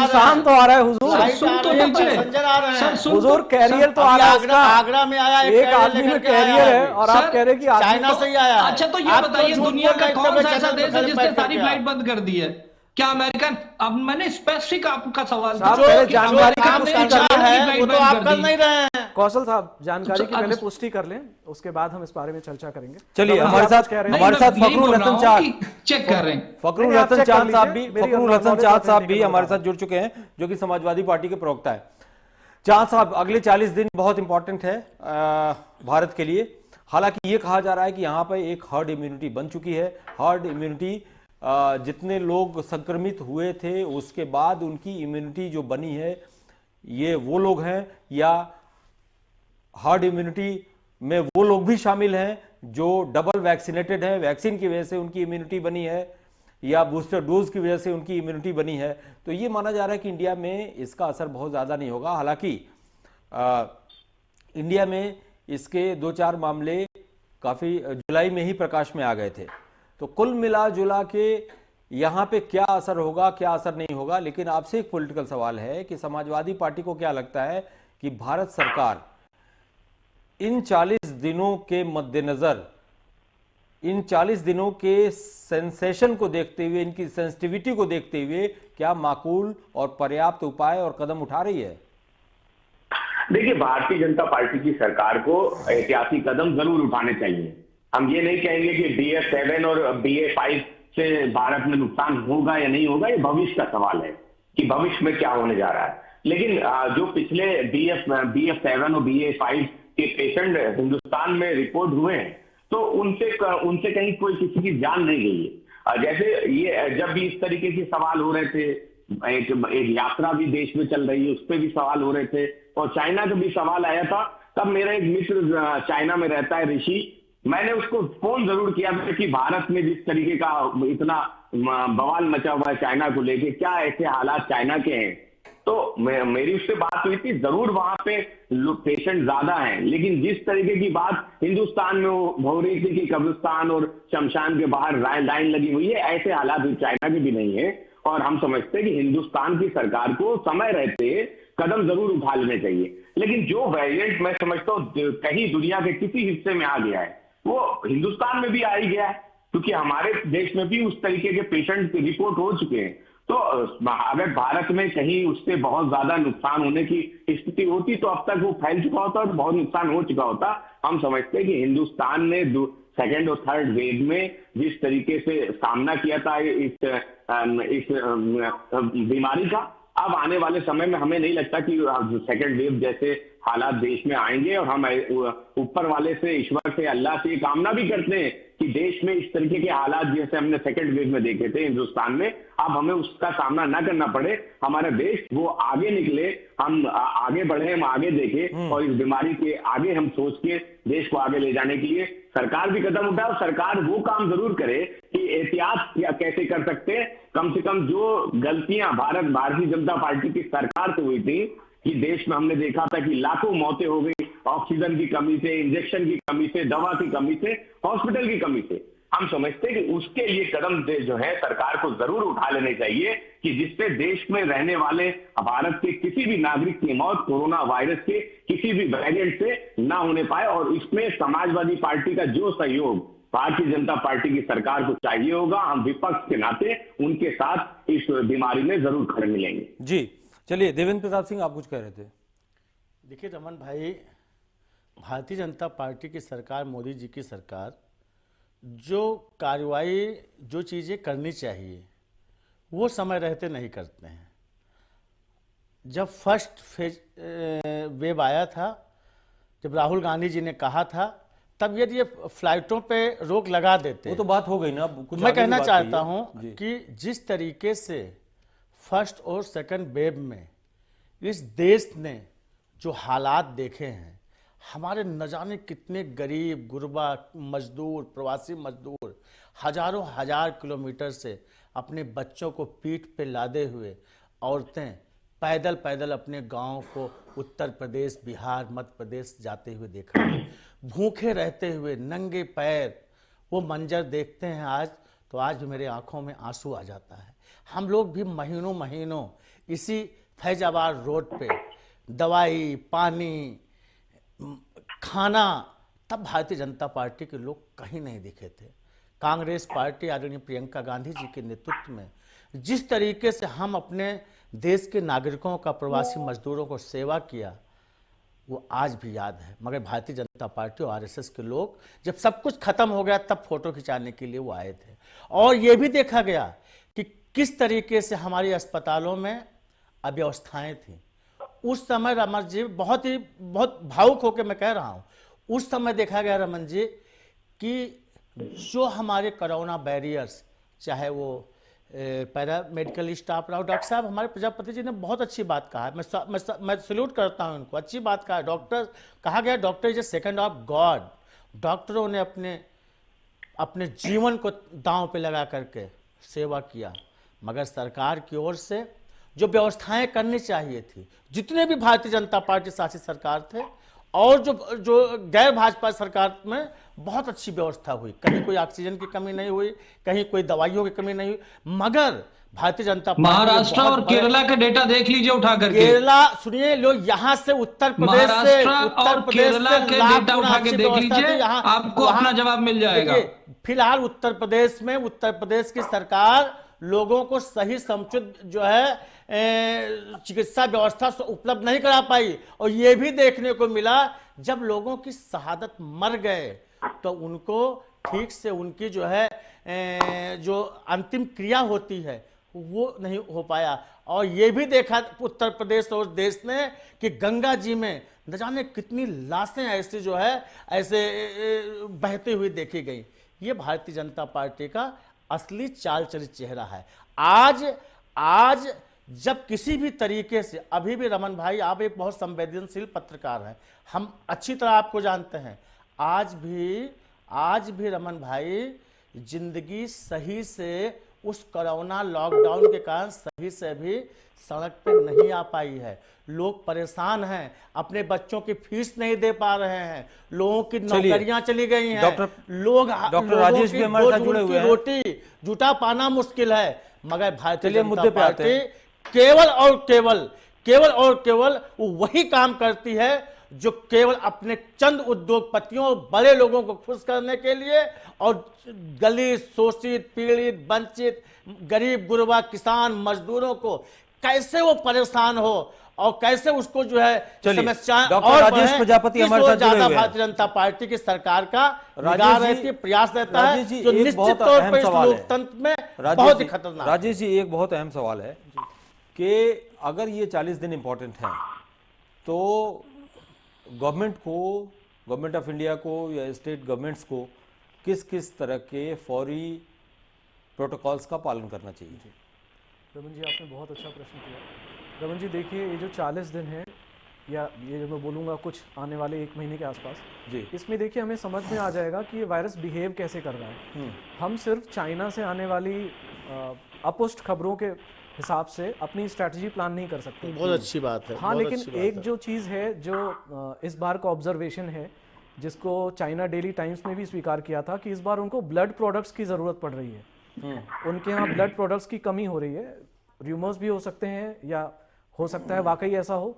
इंसान तो आ रहा है हुजूर। फ्लाइट सुन आ तो रही है, लीजिए। पैसेंजर आ रहे हैं। सर, सुन हुजूर तो- कैरियर तो सर, आ अभी रहा है आगरा उसका। आगरा में आया एक आदमी में लेकर के आया कैरियर है अभी। और आप सर, कह रहे हैं कि आदमी चाइना तो- से ही आया है। अच्छा, तो ये आप बताइए झूठ दुनिया बोल का रहे हैं, कौन सा इतने ऐसा बड़े देश है चैनल पे जिसने बैठ सारी करके फ्लाइट आप। बंद कर दी है? क्या अमेरिकन? अब मैंने स्पेसिफिक आपका सवाल साहब, किया पहले कि जानकारी की आपने पुष्टि चाइना कर की है फ्लाइट वो तो बंद आप कर कर दी। नहीं रहे हैं। कौशल साहब जानकारी की तो- पहले पुष्टि कर लें, उसके बाद हम इस बारे में चर्चा करेंगे। चलिए, डॉक्टर हमारे साहब साथ कुछ कह रहे हैं? नहीं, हमारे मैं साथ यही फखरुल बोल रहा हसन हूं चाद, कि चेक कर रहे हैं। फखरुल नहीं, आप हसन चेक कर चाद साहब लीजिए, भी मेरी फखरुल हसन knowledge चाद साहब भी authentic हमारे बता साथ जुड़ चुके हैं, जो कि समाजवादी पार्टी के प्रवक्ता है। चाद साहब, अगले 40 दिन बहुत इंपॉर्टेंट है भारत के लिए। हालांकि ये कहा जा रहा है कि यहाँ पर एक हर्ड इम्यूनिटी बन चुकी है। हर्ड इम्यूनिटी, जितने लोग संक्रमित हुए थे उसके बाद उनकी इम्यूनिटी जो बनी है, ये वो लोग हैं, या हर्ड इम्यूनिटी में वो लोग भी शामिल हैं जो डबल वैक्सीनेटेड हैं, वैक्सीन की वजह से उनकी इम्यूनिटी बनी है, या बूस्टर डोज की वजह से उनकी इम्यूनिटी बनी है। तो ये माना जा रहा है कि इंडिया में इसका असर बहुत ज़्यादा नहीं होगा। हालांकि इंडिया में इसके 2-4 मामले काफ़ी जुलाई में ही प्रकाश में आ गए थे। तो कुल मिला जुला के यहाँ पे क्या असर होगा, क्या असर नहीं होगा। लेकिन आपसे एक पॉलिटिकल सवाल है कि समाजवादी पार्टी को क्या लगता है कि भारत सरकार इन 40 दिनों के मद्देनजर, इन 40 दिनों के सेंसेशन को देखते हुए, इनकी सेंसिटिविटी को देखते हुए, क्या माकूल और पर्याप्त उपाय और कदम उठा रही है? देखिए, भारतीय जनता पार्टी की सरकार को एहतियाती कदम जरूर उठाने चाहिए। हम ये नहीं कहेंगे कि BA-7 और BA-5 से भारत में नुकसान होगा या नहीं होगा, ये भविष्य का सवाल है कि भविष्य में क्या होने जा रहा है। लेकिन जो पिछले BA-7 और BA-5 के पेशेंट हिंदुस्तान में रिपोर्ट हुए हैं, तो उनसे कहीं कोई किसी की जान नहीं गई है। जैसे ये जब भी इस तरीके के सवाल हो रहे थे, एक यात्रा भी देश में चल रही है, उस पर भी सवाल हो रहे थे, और चाइना का भी सवाल आया था। तब मेरा एक मित्र चाइना में रहता है, ऋषि, मैंने उसको फोन जरूर किया था कि भारत में जिस तरीके का इतना बवाल मचा हुआ है चाइना को लेके, क्या ऐसे हालात चाइना के हैं? तो मेरी उससे बात हुई थी, जरूर वहां पे पेशेंट ज्यादा हैं, लेकिन जिस तरीके की बात हिंदुस्तान में हो रही थी कि कब्रिस्तान और शमशान के बाहर लाइन लगी हुई है, ऐसे हालात चाइना के भी नहीं है। और हम समझते हैं कि हिंदुस्तान की सरकार को समय रहते कदम जरूर उठा लेने चाहिए। लेकिन जो वेरिएंट मैं समझता हूँ कहीं दुनिया के किसी हिस्से में आ गया है, वो हिंदुस्तान में भी आ ही गया है, क्योंकि हमारे देश में भी उस तरीके के पेशेंट रिपोर्ट हो चुके हैं। तो अगर भारत में कहीं उससे बहुत ज्यादा नुकसान होने की स्थिति होती तो अब तक वो फैल चुका होता और बहुत नुकसान हो चुका होता। हम समझते हैं कि हिंदुस्तान ने सेकेंड और थर्ड वेव में जिस तरीके से सामना किया था इस बीमारी का, अब आने वाले समय में हमें नहीं लगता कि सेकेंड वेव जैसे हालात देश में आएंगे। और हम ऊपर वाले से, ईश्वर से, अल्लाह से ये कामना भी करते हैं कि देश में इस तरीके के हालात जैसे हमने सेकेंड वेव में देखे थे हिंदुस्तान में, अब हमें उसका सामना ना करना पड़े। हमारा देश वो आगे निकले, हम आगे बढ़े, हम आगे देखें, और इस बीमारी के आगे हम सोच के देश को आगे ले जाने के लिए सरकार भी कदम उठाए। और सरकार वो काम जरूर करे कि एहतियात कैसे कर सकते हैं। कम से कम जो गलतियां भारतीय जनता पार्टी की सरकार से हुई थी कि देश में हमने देखा था कि लाखों मौतें हो गई ऑक्सीजन की कमी से, इंजेक्शन की कमी से, दवा की कमी से, हॉस्पिटल की कमी से। हम समझते हैं कि उसके लिए कदम जो है सरकार को जरूर उठा लेने चाहिए कि जिससे देश में रहने वाले भारत के किसी भी नागरिक की मौत कोरोना वायरस के किसी भी वेरिएंट से ना होने पाए। और इसमें समाजवादी पार्टी का जो सहयोग भारतीय जनता पार्टी की सरकार को चाहिए होगा, हम विपक्ष के नाते उनके साथ इस बीमारी में जरूर खड़े मिलेंगे। जी, चलिए देवेंद्र प्रताप सिंह, आप कुछ कह रहे थे। देखिए रमन भाई, भारतीय जनता पार्टी की सरकार, मोदी जी की सरकार, जो कार्रवाई, जो चीज़ें करनी चाहिए वो समय रहते नहीं करते हैं। जब फर्स्ट फेज वेव आया था, जब राहुल गांधी जी ने कहा था, तब यदि ये फ्लाइटों पे रोक लगा देते, वो तो बात हो गई ना, कुछ मैं आगे की कहना बात चाहता कही है। हूं जी। कि जिस तरीके से फर्स्ट और सेकंड वेव में इस देश ने जो हालात देखे हैं, हमारे न जाने कितने गरीब, गुरबा, मजदूर, प्रवासी मजदूर हजारों हजार किलोमीटर से अपने बच्चों को पीठ पे लादे हुए औरतें पैदल पैदल अपने गांव को उत्तर प्रदेश, बिहार, मध्य प्रदेश जाते हुए देखा है। भूखे रहते हुए, नंगे पैर वो मंजर देखते हैं आज, तो आज भी मेरे आंखों में आंसू आ जाता है। हम लोग भी महीनों महीनों इसी फैजाबाद रोड पे दवाई, पानी, खाना, तब भारतीय जनता पार्टी के लोग कहीं नहीं दिखे थे। कांग्रेस पार्टी आदरणीय प्रियंका गांधी जी के नेतृत्व में जिस तरीके से हम अपने देश के नागरिकों का, प्रवासी मजदूरों को सेवा किया, वो आज भी याद है। मगर भारतीय जनता पार्टी और आरएसएस के लोग जब सब कुछ खत्म हो गया तब फोटो खिंचाने के लिए वो आए थे। और ये भी देखा गया कि किस तरीके से हमारी अस्पतालों में अव्यवस्थाएं थी। उस समय रमन जी बहुत भावुक होकर मैं कह रहा हूं, उस समय देखा गया रमन जी कि जो हमारे कोरोना बैरियर्स, चाहे वो पैरा मेडिकल स्टाफ रहा, डॉक्टर साहब हमारे प्रजापति जी ने बहुत अच्छी बात कहा है, मैं सल्यूट करता हूं उनको, अच्छी बात कहा है। डॉक्टर कहा गया doctor is a second of God. डॉक्टरों ने अपने जीवन को दांव पे लगा करके सेवा किया। मगर सरकार की ओर से जो व्यवस्थाएं करनी चाहिए थी, जितने भी भारतीय जनता पार्टी शासित सरकार थे और जो गैर भाजपा सरकार में बहुत अच्छी व्यवस्था हुई, कहीं कोई ऑक्सीजन की कमी नहीं हुई, कहीं कोई दवाइयों की कमी नहीं हुई। मगर भारतीय जनता पार्टी महाराष्ट्र और केरला के डेटा देख लीजिए उठा करके। केरला सुनिए, लोग यहाँ से उत्तर प्रदेश से, और केरला के डेटा उठा के देख लीजिए, आपको अपना जवाब मिल जाएगा। फिलहाल उत्तर प्रदेश की सरकार लोगों को सही समुचित जो है चिकित्सा व्यवस्था उपलब्ध नहीं करा पाई। और ये भी देखने को मिला जब लोगों की शहादत मर गए तो उनको ठीक से उनकी जो है जो अंतिम क्रिया होती है वो नहीं हो पाया। और ये भी देखा उत्तर प्रदेश और देश ने कि गंगा जी में न जाने कितनी लाशें ऐसे जो है ऐसे बहती हुई देखी गई। ये भारतीय जनता पार्टी का असली चाल चलित चेहरा है। आज जब किसी भी तरीके से, अभी भी रमन भाई आप एक बहुत संवेदनशील पत्रकार हैं, हम अच्छी तरह आपको जानते हैं, आज भी रमन भाई जिंदगी सही से उस कोरोना लॉकडाउन के कारण सही से भी सड़क पे नहीं आ पाई है। लोग परेशान हैं, अपने बच्चों की फीस नहीं दे पा रहे हैं, लोगों की नौकरियां चली गई हैं, डॉक्टर राजेश भी हमारे साथ जुड़े हुए हैं। रोटी जुटा पाना मुश्किल है। मगर भारतीय जनता पार्टी केवल और केवल वही काम करती है जो केवल अपने चंद उद्योगपतियों और बड़े लोगों को खुश करने के लिए और दलित, शोषित, पीड़ित, वंचित, गरीब गुरबा, किसान, मजदूरों को कैसे वो परेशान हो और कैसे उसको जो है समस्याएं और राजेश प्रजापति हमारे साथ जुड़े हुए हैं। भारतीय जनता पार्टी की सरकार का प्रयास रहता है जो निश्चित तौर पर इस लोकतंत्र में बहुत ही खतरनाक। राजेश जी, एक बहुत अहम सवाल है कि अगर ये 40 दिन इंपॉर्टेंट हैं तो गवर्नमेंट ऑफ इंडिया को या स्टेट गवर्नमेंट्स को किस किस तरह के फौरी प्रोटोकॉल्स का पालन करना चाहिए? रमन जी, आपने बहुत अच्छा प्रश्न किया। रमन जी देखिए, ये जो 40 दिन है या ये जो मैं बोलूँगा कुछ आने वाले 1 महीने के आसपास जी, इसमें देखिए हमें समझ में आ जाएगा कि ये वायरस बिहेव कैसे कर रहा है। हम सिर्फ चाइना से आने वाली अपुष्ट खबरों के हिसाब से अपनी स्ट्रैटेजी प्लान नहीं कर सकते। बहुत अच्छी बात है। हाँ, लेकिन एक जो चीज़ है जो इस बार का ऑब्जर्वेशन है, जिसको चाइना डेली टाइम्स में भी स्वीकार किया था कि इस बार उनको ब्लड प्रोडक्ट्स की ज़रूरत पड़ रही है। उनके यहाँ ब्लड प्रोडक्ट्स की कमी हो रही है। र्यूमर्स भी हो सकते हैं या हो सकता है वाकई ऐसा हो।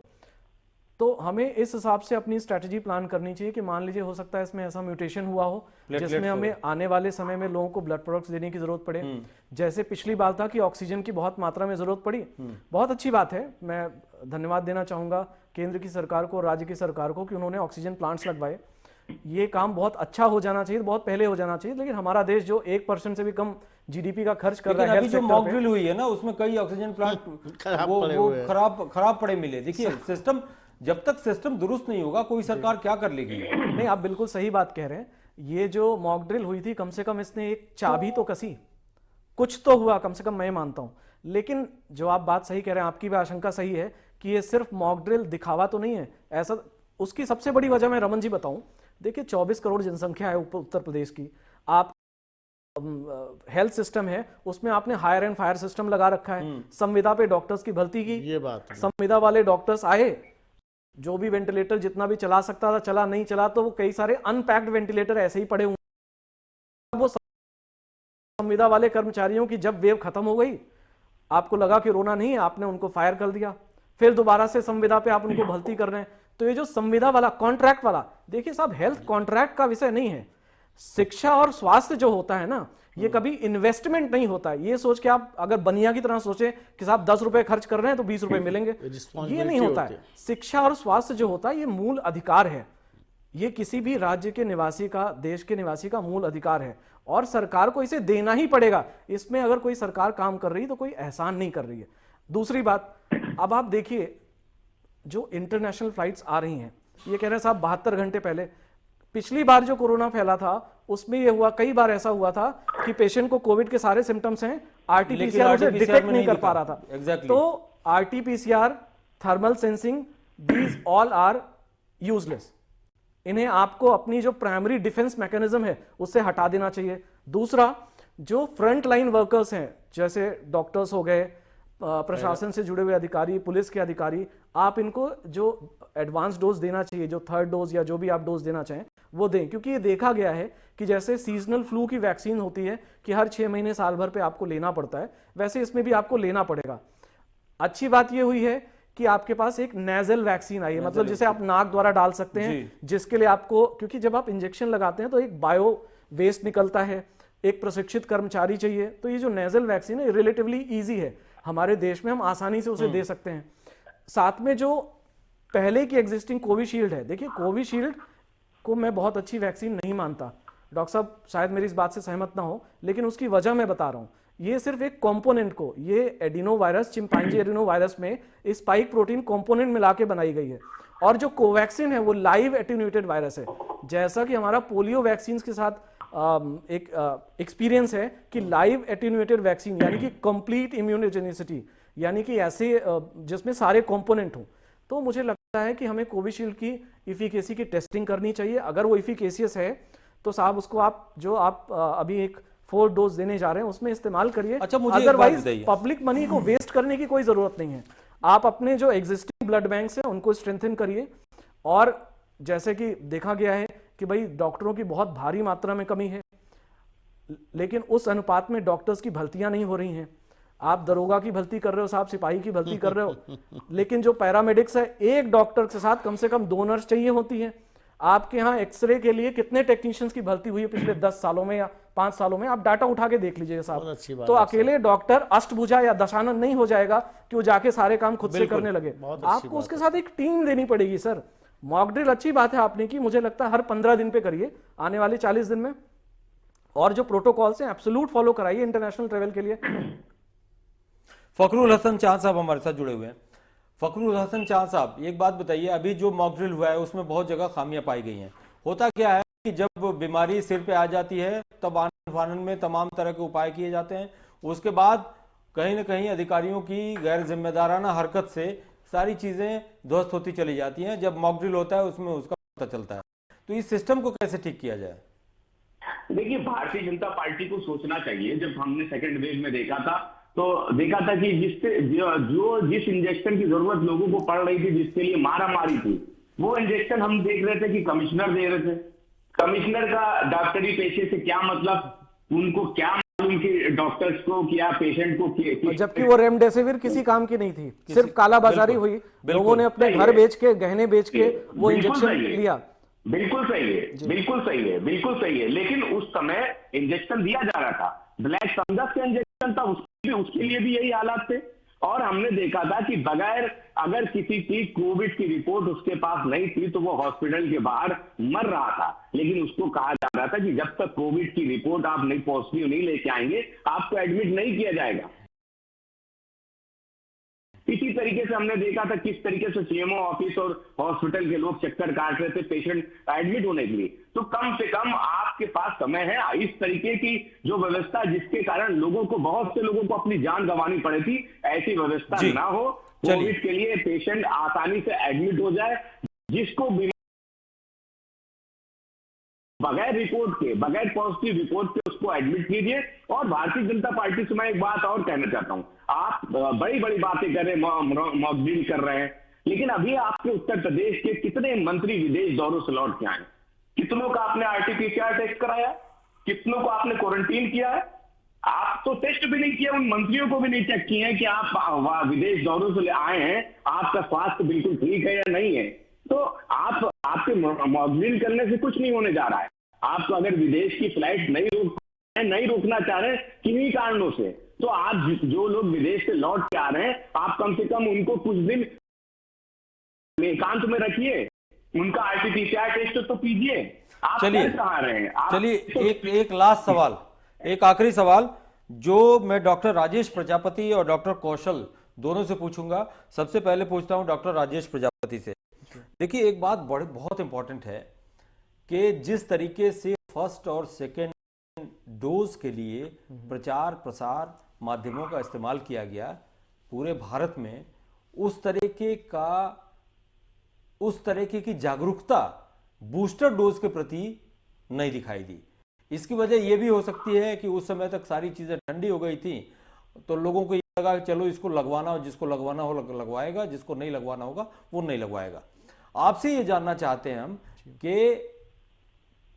तो हमें इस हिसाब से अपनी स्ट्रैटेजी प्लान करनी चाहिए कि मान लीजिए हो सकता है इसमें ऐसा म्यूटेशन हुआ हो जिसमें हमें आने वाले समय में लोगों को ब्लड प्रोडक्ट्स देने की जरूरत पड़े। जैसे पिछली बार था कि ऑक्सीजन की बहुत मात्रा में जरूरत पड़ी। बहुत अच्छी बात है, मैं धन्यवाद देना चाहूंगा केंद्र की सरकार को और राज्य की सरकार को कि उन्होंने ऑक्सीजन प्लांट्स लगवाए। ये काम बहुत अच्छा हो जाना चाहिए, बहुत पहले हो जाना चाहिए। लेकिन हमारा देश जो 1% से भी कम जीडीपी का खर्च कर रहा है, जो मॉक ड्रिल हुई है ना उसमें कई ऑक्सीजन प्लांट वो खराब पड़े मिले। देखिए सिस्टम, जब तक सिस्टम दुरुस्त नहीं होगा कोई सरकार क्या कर लेगी। नहीं, आप बिल्कुल सही बात कह रहे हैं। ये जो मॉक ड्रिल हुई थी, कम से कम इसने एक चाबी तो कसी, कुछ तो हुआ, कम से कम मैं मानता हूं। लेकिन जो आप बात सही कह रहे हैं, आपकी भी आशंका सही है कि ये सिर्फ मॉक ड्रिल दिखावा तो नहीं है ऐसा। उसकी सबसे बड़ी वजह मैं रमन जी बताऊं, देखिए 24 करोड़ जनसंख्या है उत्तर प्रदेश की। आप हेल्थ सिस्टम है उसमें आपने हायर एंड फायर सिस्टम लगा रखा है, संविदा पे डॉक्टर्स की भर्ती की, ये बात संविदा वाले डॉक्टर्स आए, जो भी वेंटिलेटर जितना भी चला सकता था चला, नहीं चला तो वो कई सारे अनपैक्ड वेंटिलेटर ऐसे ही पड़े हुए। वो संविदा वाले कर्मचारियों की जब वेव खत्म हो गई, आपको लगा कि रोना नहीं है, आपने उनको फायर कर दिया, फिर दोबारा से संविदा पे आप उनको भर्ती कर रहे हैं। तो ये जो संविदा वाला, कॉन्ट्रैक्ट वाला, देखिए साहब, हेल्थ कॉन्ट्रैक्ट का विषय नहीं है। शिक्षा और स्वास्थ्य जो होता है ना, ये कभी इन्वेस्टमेंट नहीं होता है। ये सोच के आप अगर बनिया की तरह सोचे कि साहब 10 रुपए खर्च कर रहे हैं तो 20 रुपए मिलेंगे, ये नहीं होता है। शिक्षा और स्वास्थ्य जो होता है ये मूल अधिकार है, ये किसी भी राज्य के निवासी का, देश के निवासी का मूल अधिकार है, और सरकार को इसे देना ही पड़ेगा। इसमें अगर कोई सरकार काम कर रही है तो कोई एहसान नहीं कर रही है। दूसरी बात, अब आप देखिए जो इंटरनेशनल फ्लाइट्स आ रही हैं, ये कह रहे हैं साहब 72 घंटे पहले, पिछली बार जो कोरोना फैला था उसमें ये हुआ, कई बार ऐसा हुआ था कि पेशेंट को कोविड के सारे सिम्टम्स हैं, आरटीपीसीआर उसे डिटेक्ट नहीं कर पा रहा था। तो RTPCR, thermal sensing, these all are useless. इन्हें आपको अपनी जो प्राइमरी डिफेंस मैकेनिज्म है उससे हटा देना चाहिए। दूसरा, जो फ्रंट लाइन वर्कर्स हैं, जैसे डॉक्टर्स हो गए, प्रशासन से जुड़े हुए अधिकारी, पुलिस के अधिकारी, आप इनको जो एडवांस डोज देना चाहिए, जो 3rd डोज या जो भी आप डोज देना चाहें वो दें। क्योंकि ये देखा गया है कि जैसे सीजनल फ्लू की वैक्सीन होती है कि हर 6 महीने साल भर पे आपको लेना पड़ता है, वैसे इसमें भी आपको लेना पड़ेगा। अच्छी बात ये हुई है कि आपके पास एक नेजल वैक्सीन आई है, मतलब जिसे आप नाक द्वारा डाल सकते हैं, जिसके लिए आपको, क्योंकि जब आप इंजेक्शन लगाते हैं तो एक बायो वेस्ट निकलता है, एक प्रशिक्षित कर्मचारी चाहिए। तो ये जो नेजल वैक्सीन है रिलेटिवली ईजी है, हमारे देश में हम आसानी से उसे दे सकते हैं। साथ में जो पहले की एग्जिस्टिंग कोविशील्ड है, देखिए कोविशील्ड को मैं बहुत अच्छी वैक्सीन नहीं मानता, डॉक्टर साहब शायद मेरी इस बात से सहमत ना हो, लेकिन उसकी वजह मैं बता रहा हूं। ये सिर्फ एक कंपोनेंट को, ये adeno virus, chimpanzee adeno virus में स्पाइक प्रोटीन कंपोनेंट मिला के बनाई गई है, और जो कोवैक्सीन है वो लाइव एटेन्यूएटेड वायरस है। जैसा कि हमारा पोलियो वैक्सीन के साथ एक एक्सपीरियंस है कि लाइव एटेन्यूएटेड वैक्सीन यानी कि कंप्लीट इम्यूनोजेनिसिटी, यानी कि ऐसे जिसमें सारे कंपोनेंट हों, तो मुझे लगता है कि हमें कोविशील्ड की इफिकेसी की टेस्टिंग करनी चाहिए। अगर वो इफिकेसियस है तो साहब उसको आप जो आप अभी एक 4 डोज देने जा रहे हैं उसमें इस्तेमाल करिए। अच्छा, मुझे अदरवाइज पब्लिक मनी को वेस्ट करने की कोई जरूरत नहीं है। आप अपने जो एग्जिस्टिंग ब्लड बैंक्स हैं उनको स्ट्रेंथन करिए, और जैसे कि देखा गया है कि भाई डॉक्टरों की बहुत भारी मात्रा में कमी है, लेकिन उस अनुपात में डॉक्टर्स की भर्तियां नहीं हो रही हैं। आप दरोगा की भर्ती कर रहे हो साहब, सिपाही की भर्ती कर रहे हो, लेकिन जो पैरामेडिक्स है, एक डॉक्टर के साथ कम से कम 2 नर्स चाहिए होती हैं। आपके यहाँ एक्सरे के लिए कितने टेक्नीशियंस की भर्ती हुई है पिछले 10 सालों में या 5 सालों में, आप डाटा उठा के देख लीजिएगा साहब। तो अकेले डॉक्टर अष्टभुजा या दशानन नहीं हो जाएगा कि वो जाके सारे काम खुद से करने लगे, आपको उसके साथ एक टीम देनी पड़ेगी। सर, मॉक ड्रिल अच्छी बात है आपने की, मुझे लगता है हर 15 दिन पे करिए आने वाले 40 दिन में, और जो प्रोटोकॉल्स हैं एब्सोल्यूट फॉलो कराइए इंटरनेशनल ट्रेवल के लिए। फखरुल हसन चाह साहब हमारे साथ जुड़े हुए हैं। फखरुल हसन चाह साहब, एक बात बताइए, अभी जो मॉक ड्रिल हुआ है उसमें बहुत जगह खामियां पाई गई हैं। होता क्या है कि जब बीमारी सिर पे आ जाती है तब आनन फानन में तमाम तरह के उपाय किए जाते हैं, उसके बाद कहीं ना कहीं अधिकारियों की गैर जिम्मेदाराना हरकत से सारी चीजें ध्वस्त होती चली जाती हैं। जब मॉक ड्रिल होता है उसमें उसका पता चलता है। तो इस सिस्टम को कैसे ठीक किया जाए? देखिए, भारतीय जनता पार्टी को सोचना चाहिए। जब हमने सेकंड वेव में देखा था तो देखा था कि जिस इंजेक्शन की जरूरत लोगों को पड़ रही थी, जिसके लिए मारा मारी थी, वो इंजेक्शन हम देख रहे थे कि कमिश्नर दे रहे थे। कमिश्नर का डॉक्टरी पेशे से क्या मतलब, उनको क्या मालूम कि डॉक्टर्स को क्या पेशेंट को, जबकि वो रेमडेसिविर किसी काम की नहीं थी, सिर्फ कालाबाजारी हुई, लोगों ने अपने घर बेच के, गहने बेच के वो इंजेक्शन लिया। बिल्कुल सही है, बिल्कुल सही है, बिल्कुल सही है। लेकिन उस समय इंजेक्शन दिया जा रहा था, ब्लैक फंगस का इंजेक्शन था, उसके लिए भी यही हालात थे। और हमने देखा था कि बगैर अगर किसी की कोविड की रिपोर्ट उसके पास नहीं थी तो वो हॉस्पिटल के बाहर मर रहा था, लेकिन उसको कहा जा रहा था कि जब तक कोविड की रिपोर्ट आप नहीं पॉजिटिव नहीं लेके आएंगे आपको एडमिट नहीं किया जाएगा। इसी तरीके से हमने देखा था किस तरीके से सीएमओ ऑफिस और हॉस्पिटल के लोग चक्कर काट रहे थे पेशेंट एडमिट होने के लिए। तो कम से कम आपके पास समय है। इस तरीके की जो व्यवस्था जिसके कारण लोगों को, बहुत से लोगों को अपनी जान गंवानी पड़ी थी, ऐसी व्यवस्था ना हो। कोविड के लिए पेशेंट आसानी से एडमिट हो जाए, जिसको बगैर रिपोर्ट के, बगैर पॉजिटिव रिपोर्ट के उसको एडमिट कीजिए। और भारतीय जनता पार्टी से मैं एक बात और कहना चाहता हूं, आप बड़ी बड़ी बातें कर रहे हैं, मॉक ड्रिल कर रहे हैं, लेकिन अभी आपके उत्तर प्रदेश के कितने मंत्री विदेश दौरों से लौट के आए? कितनों का आपने आरटीपीसीआर टेस्ट कराया? कितनों को आपने क्वारंटीन किया है? आप तो टेस्ट भी नहीं किया, उन मंत्रियों को भी नहीं चेक किए हैं कि आप विदेश दौरों से आए हैं, आपका स्वास्थ्य बिल्कुल ठीक है या नहीं है। तो आपके मॉडलिंग करने से कुछ नहीं होने जा रहा है। आप तो अगर विदेश की फ्लाइट नहीं रोकना चाह रहे किन्हीं कारणों से, तो आप जो लोग विदेश से लौट के आ रहे हैं, आप कम से कम उनको कुछ दिन एकांत में रखिए, उनका आरटीपीसीआर टेस्ट तो कीजिए। आप चलिए कहाँ रहे हैं? चलिए एक लास्ट सवाल, एक आखिरी सवाल जो मैं डॉक्टर राजेश प्रजापति और डॉक्टर कौशल दोनों से पूछूंगा। सबसे पहले पूछता हूं डॉक्टर राजेश प्रजापति से। देखिए, एक बात बहुत इंपॉर्टेंट है कि जिस तरीके से फर्स्ट और सेकेंड डोज के लिए प्रचार प्रसार माध्यमों का इस्तेमाल किया गया पूरे भारत में, उस तरीके की जागरूकता बूस्टर डोज के प्रति नहीं दिखाई दी। इसकी वजह यह भी हो सकती है कि उस समय तक सारी चीजें ठंडी हो गई थी, तो लोगों को ये लगा कि चलो इसको लगवाना हो, जिसको लगवाना हो लगवाएगा, जिसको नहीं लगवाना होगा वो नहीं लगवाएगा। आपसे ये जानना चाहते हैं हम कि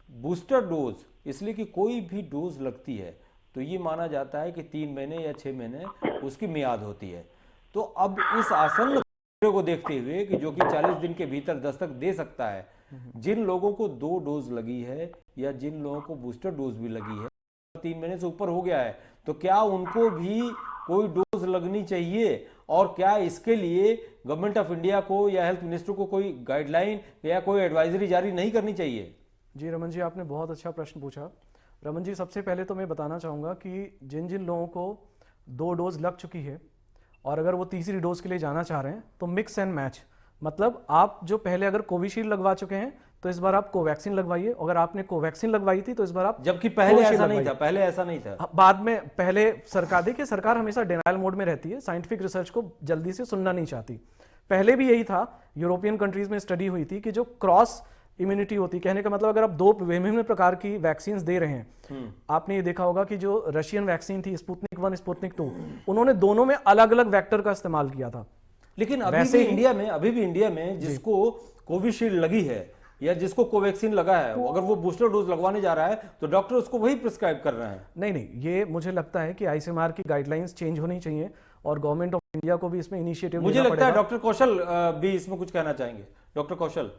बूस्टर डोज, इसलिए कि कोई भी डोज लगती है तो ये माना जाता है कि 3 महीने या 6 महीने उसकी मियाद होती है। तो अब इस आसन्न को देखते हुए कि जो कि 40 दिन के भीतर दस्तक दे सकता है, जिन लोगों को 2 डोज लगी है या जिन लोगों को बूस्टर डोज भी लगी है, 3 महीने से ऊपर हो गया है, तो क्या उनको भी कोई डोज लगनी चाहिए? और क्या इसके लिए गवर्नमेंट ऑफ इंडिया को या हेल्थ मिनिस्टर को कोई गाइडलाइन या कोई एडवाइजरी जारी नहीं करनी चाहिए? जी रमन जी, आपने बहुत अच्छा प्रश्न पूछा। रमन जी, सबसे पहले तो मैं बताना चाहूँगा कि जिन जिन लोगों को 2 डोज लग चुकी है और अगर वो तीसरी डोज के लिए जाना चाह रहे हैं, तो मिक्स एंड मैच, मतलब आप जो पहले अगर कोविशील्ड लगवा चुके हैं तो इस बार आप कोवैक्सीन लगवाइए, अगर आपने कोवैक्सीन लगवाई थी तो इस बार आप, जबकि पहले ऐसा नहीं था। बाद में पहले सरकार, देखिए सरकार हमेशा डिनायल मोड में रहती है, साइंटिफिक रिसर्च को जल्दी से सुनना नहीं चाहती। पहले भी यही था, यूरोपियन कंट्रीज में स्टडी हुई थी कि जो क्रॉस इम्यूनिटी होती, कहने का मतलब अगर आप 2 विभिन्न प्रकार की वैक्सीन दे रहे हैं, आपने ये देखा होगा कि जो रशियन वैक्सीन थी स्पुतनिक 1 स्पुतनिक 2, उन्होंने दोनों में अलग अलग वेक्टर का इस्तेमाल किया था। लेकिन अभी भी इंडिया में जिसको कोविशील्ड लगी है या जिसको कोवैक्सीन लगा है, अगर वो बूस्टर डोज लगवाने जा रहा है तो डॉक्टर उसको वही प्रिस्क्राइब कर रहे हैं। नहीं, ये मुझे लगता है कि आईसीएमआर की गाइडलाइंस चेंज होनी चाहिए और गवर्नमेंट ऑफ इंडिया को भी इसमें इनिशिएटिव मुझे लगता है डॉक्टर कौशल भी इसमें कुछ कहना चाहेंगे। डॉक्टर कौशल,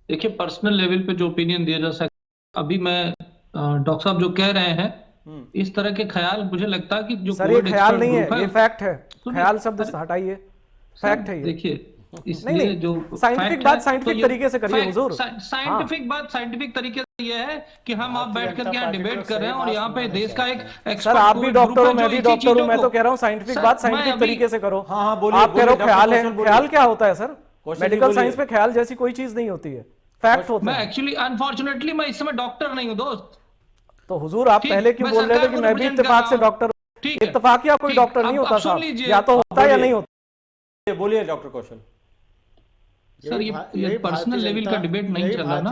देखिए, पर्सनल लेवल पे जो ओपिनियन दिया जा सकता, अभी मैं डॉक्टर साहब जो कह रहे हैं, इस तरह के ख्याल मुझे लगता है कि जो सर, ये ख्याल नहीं है, ये फैक्ट है। ख्याल शब्द हटाइए, फैक्ट है ये। देखिए, इसलिए जो साइंटिफिक बात साइंटिफिक तरीके से करिए हुजूर। साइंटिफिक बात साइंटिफिक तरीके से ये है कि हम आप बैठ करके यहाँ डिबेट कर रहे हैं और यहाँ पे देश का एक एक्सपर्ट, सर आप भी डॉक्टर हो, मैं भी डॉक्टर हूँ, मैं तो कह रहा हूँ साइंटिफिक बात साइंटिफिक तरीके से करो। हाँ, बोलिए। आप कह रहे हो ख्याल है, ख्याल क्या होता है सर? मेडिकल साइंस में ख्याल जैसी कोई चीज नहीं होती है, फैक्ट होता है। मैं एक्चुअली अनफॉर्चुनेटली मैं इस समय डॉक्टर नहीं हूँ दोस्त। तो हुजूर आप पहले क्यों बोल रहे थे कि मैं भी इत्तेफाक से डॉक्टर हूँ? इत्तेफाक कोई डॉक्टर नहीं होता साहब, या तो होता या नहीं होता। बोलिए डॉक्टर कौशल। सर, ये पर्सनल लेवल का डिबेट नहीं चल रहा ना।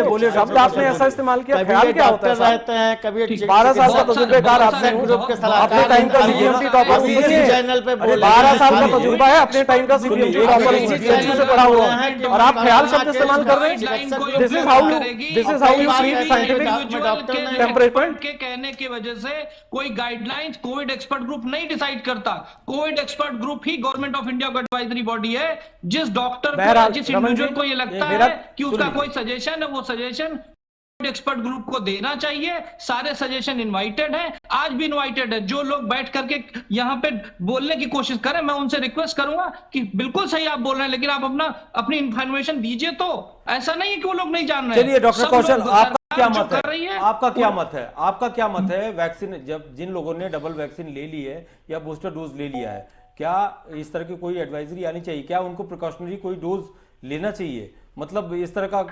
बोलिए शब्द आपने ऐसा इस्तेमाल किया, ख्याल क्या होता है? रहते हैं कभी 12 साल का तजुर्बेकार आपसे ग्रुप के अपने टाइम का सीपीएमटी टॉपर चैनल पे 12 साल का तजुर्बा है, अपने टाइम का सीपीएमटी टॉपर से पढ़ा हुआ है और आप ख्याल शब्द इस्तेमाल कर रहे हैं। This is how you treat scientific temperature के कहने की वजह से कोई गाइडलाइंस कोविड एक्सपर्ट ग्रुप नहीं डिसाइड करता। Covid expert group he government of India का एडवाइजरी बॉडी है। जिस डॉक्टर जिस इंडिविजुअल को ये लगता है कि उसका कोई सजेशन है, वो सजेशन एक्सपर्ट ग्रुप को देना चाहिए। सारे सजेशन इनवाइटेड हैं, आज भी इनवाइटेड है। जो लोग बैठ करके यहाँ पे बोलने की कोशिश करें, मैं उनसे रिक्वेस्ट करूंगा कि बिल्कुल सही आप बोल रहे हैं, लेकिन आप अपनी इंफॉर्मेशन दीजिए। तो ऐसा नहीं है कि वो लोग नहीं जान रहे हैं। चलिए डॉक्टर कौशल, आपका क्या मत है? आपका क्या मत है? वैक्सीन, जब जिन लोगों ने डबल वैक्सीन ले ली है या बूस्टर डोज ले लिया है, क्या इस तरह की कोई एडवाइजरी आनी चाहिए? क्या उनको प्रिकॉशनरी कोई डोज लेना चाहिए? मतलब इस तरह का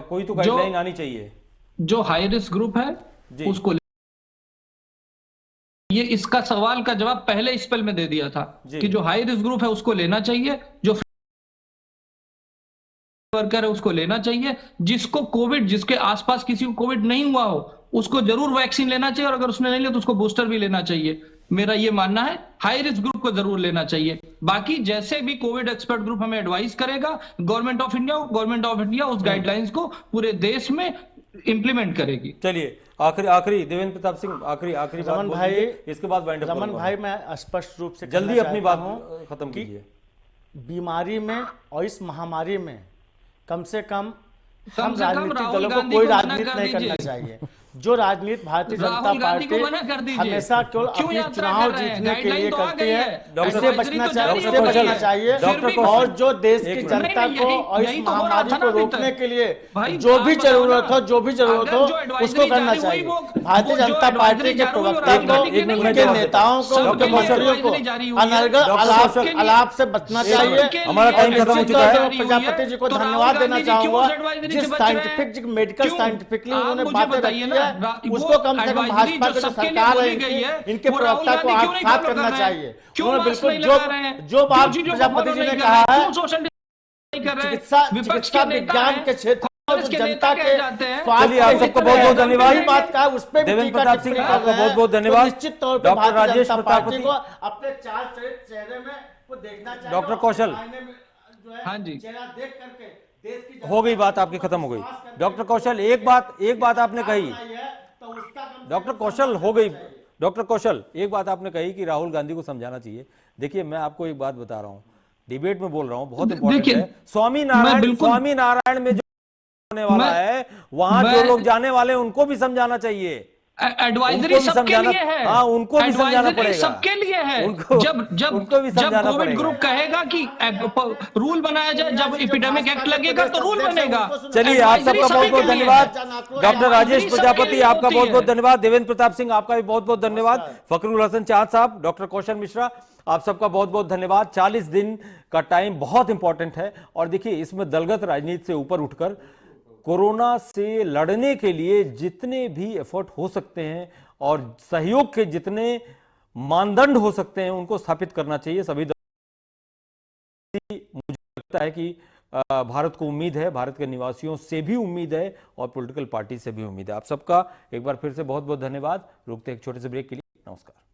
कोई तो गाइडलाइन आनी चाहिए। जो हाई रिस्क ग्रुप है उसको, ये इसका सवाल का जवाब पहले इस स्पेल में दे दिया था कि जो हाई रिस्क ग्रुप है उसको लेना चाहिए, जो वर्कर है उसको लेना चाहिए, जिसको कोविड, जिसके आसपास किसी को कोविड नहीं हुआ हो उसको जरूर वैक्सीन लेना चाहिए, और अगर उसने नहीं लिया तो उसको बूस्टर भी लेना चाहिए। मेरा ये मानना है, हाई रिस्क ग्रुप को जरूर लेना चाहिए। बाकी जैसे भी कोविड एक्सपर्ट ग्रुप हमें एडवाइस करेगा, गवर्नमेंट ऑफ इंडिया उस गाइडलाइंस को पूरे देश में इम्प्लीमेंट करेगी। चलिए आखिरी देवेंद्र प्रताप सिंह, आखिरी बात रमन बोलिए, भाई, इसके बाद वाइंड अप रमन करूंगा। भाई, मैं स्पष्ट रूप से जल्दी कहना अपनी चाहता बात हूं खत्म कि कीजिए। बीमारी में और इस महामारी में कम से कम कम हम से कम राजनीतिक राहुल दलों को गांधी कोई को मना राजनीति कर नहीं करना दीजिए। चाहिए। जो राजनीति भारतीय जनता राहुल गांधी पार्टी को मना कर दीजिए। हमेशा केवल क्यों अपनी यात्रा चुनाव कर रहे हैं? जीतने के गाइडलाइन लिए तो आ करती गई है, है। डॉक्टर उससे एडवाइजरी बचना तो चाहिए, जारी उससे हो गई बचना है। चाहिए। डॉक्टर फिर भी कौशल, और जो देश की एक मिनट। जनता नहीं, को यही- और इस यही तो हो रहा महामारी था को ना अभी रोकने तक। के लिए भाई, जो आप भी बताओ जरूरत ना, हो, जो भी जरूरत अगर हो, जो एडवाइजरी उसको करना जारी हुई, चाहिए। वो भारतीय जो जनता एडवाइजरी पार्टी के जारी हुई, प्रवक्ता राहुल को, गांधी की नहीं उनके है। नेताओं को, सबके उनके लिए मंत्रियों को एडवाइजरी जारी हुई है। अनर्गल डॉक्टर कौशल, अलाप से बचना चाहिए। सबके लिए हमारा टाइम खत्म हो एडवाइजरी चुका है। जारी हुई प्रजापति जी को तो राहुल धन्यवाद देना गांधी जी क्यों चाहूंगा, उस एडवाइजरी जिस से बच रहे हैं? साइंटिफिक मेडिकल क्यों? साइंटिफिकली आप उन्होंने मुझे बातें बताइए रखी ना, है, वो उसको कम से कम एडवाइजरी भाजपा जो की जो सबके लिए सरकार बोली है, गई है, इनके वो राहुल प्रवक्ता को गांधी क्यों नहीं आत्मसात follow करना कर रहे हैं? चाहिए। क्यों उन्होंने मास्क बिल्कुल नहीं लगा रहे हैं? जो बात क्यों चीजों को प्रजापति follow जी ने नहीं कर कहा रहे हैं? है, क्यों सोशल नहीं कर रहे हैं? चिकित्सा विपक्ष के नेता विज्ञान हैं, के क्षेत्र में कांग्रेस जो के जनता नेता के कहे जाते हैं। स्वास्थ्य चलिए, आप के सबको हित बहुत में बहुत धन्यवाद। वही बात कहा, उस पे भी देवेंद्र टीका प्रताप सिंह, टिप्पणी आपका कर रहे बहुत हैं। बहुत तो धन्यवाद। निश्चित तौर पे डॉक्टर भारतीय राजेश जनता पार्टी प्रजापति, को अपने चार चेहरे में वो देखना चाहिए। डॉक्टर और कौशल, आईने में जो है हाँ जी। चेहरा देख करके देश की हो गई बात आपकी, खत्म हो गई। डॉक्टर कौशल, एक बात आपने कही, तो उसका कम डॉक्टर कौशल हो गई। डॉक्टर कौशल, एक बात आपने कही कि राहुल गांधी को समझाना चाहिए। देखिए, मैं आपको एक बात बता रहा हूं, डिबेट में बोल रहा हूं, बहुत इंपॉर्टेंट देखिए, है। स्वामी नारायण में जो होने वाला है, वहां जो लोग जाने वाले हैं, उनको भी समझाना चाहिए। एडवाइजरी उनको भी सबके समझाना- लिए है। हाँ, उनको भी समझाना एडवाइजरी पड़ेगा। सबके लिए है। उनको- जब उनको भी समझाना कोविड पड़ेगा। ग्रुप कहेगा कि रूल बनाया जाए, जब एपिडेमिक एक्ट लगेगा तो रूल बनेगा। चलिए, आप एडवाइजरी सबका सभी बहुत बहुत के लिए धन्यवाद। है। डॉक्टर राजेश एडवाइजरी सबके प्रजापति, लिए आपका होती बहुत बहुत है। धन्यवाद। देवेंद्र प्रताप सिंह, आपका भी बहुत बहुत धन्यवाद। फखरुल हसन चाँद साहब, डॉक्टर कौशल मिश्रा, आप सबका बहुत बहुत धन्यवाद। 40 दिन का टाइम बहुत इंपॉर्टेंट है, और देखिए, इसमें दलगत राजनीति से ऊपर उठकर कोरोना से लड़ने के लिए जितने भी एफर्ट हो सकते हैं और सहयोग के जितने मानदंड हो सकते हैं, उनको स्थापित करना चाहिए सभी। मुझे लगता है कि भारत को उम्मीद है, भारत के निवासियों से भी उम्मीद है, और पॉलिटिकल पार्टी से भी उम्मीद है। आप सबका एक बार फिर से बहुत बहुत धन्यवाद। रुकते हैं एक छोटे से ब्रेक के लिए। नमस्कार।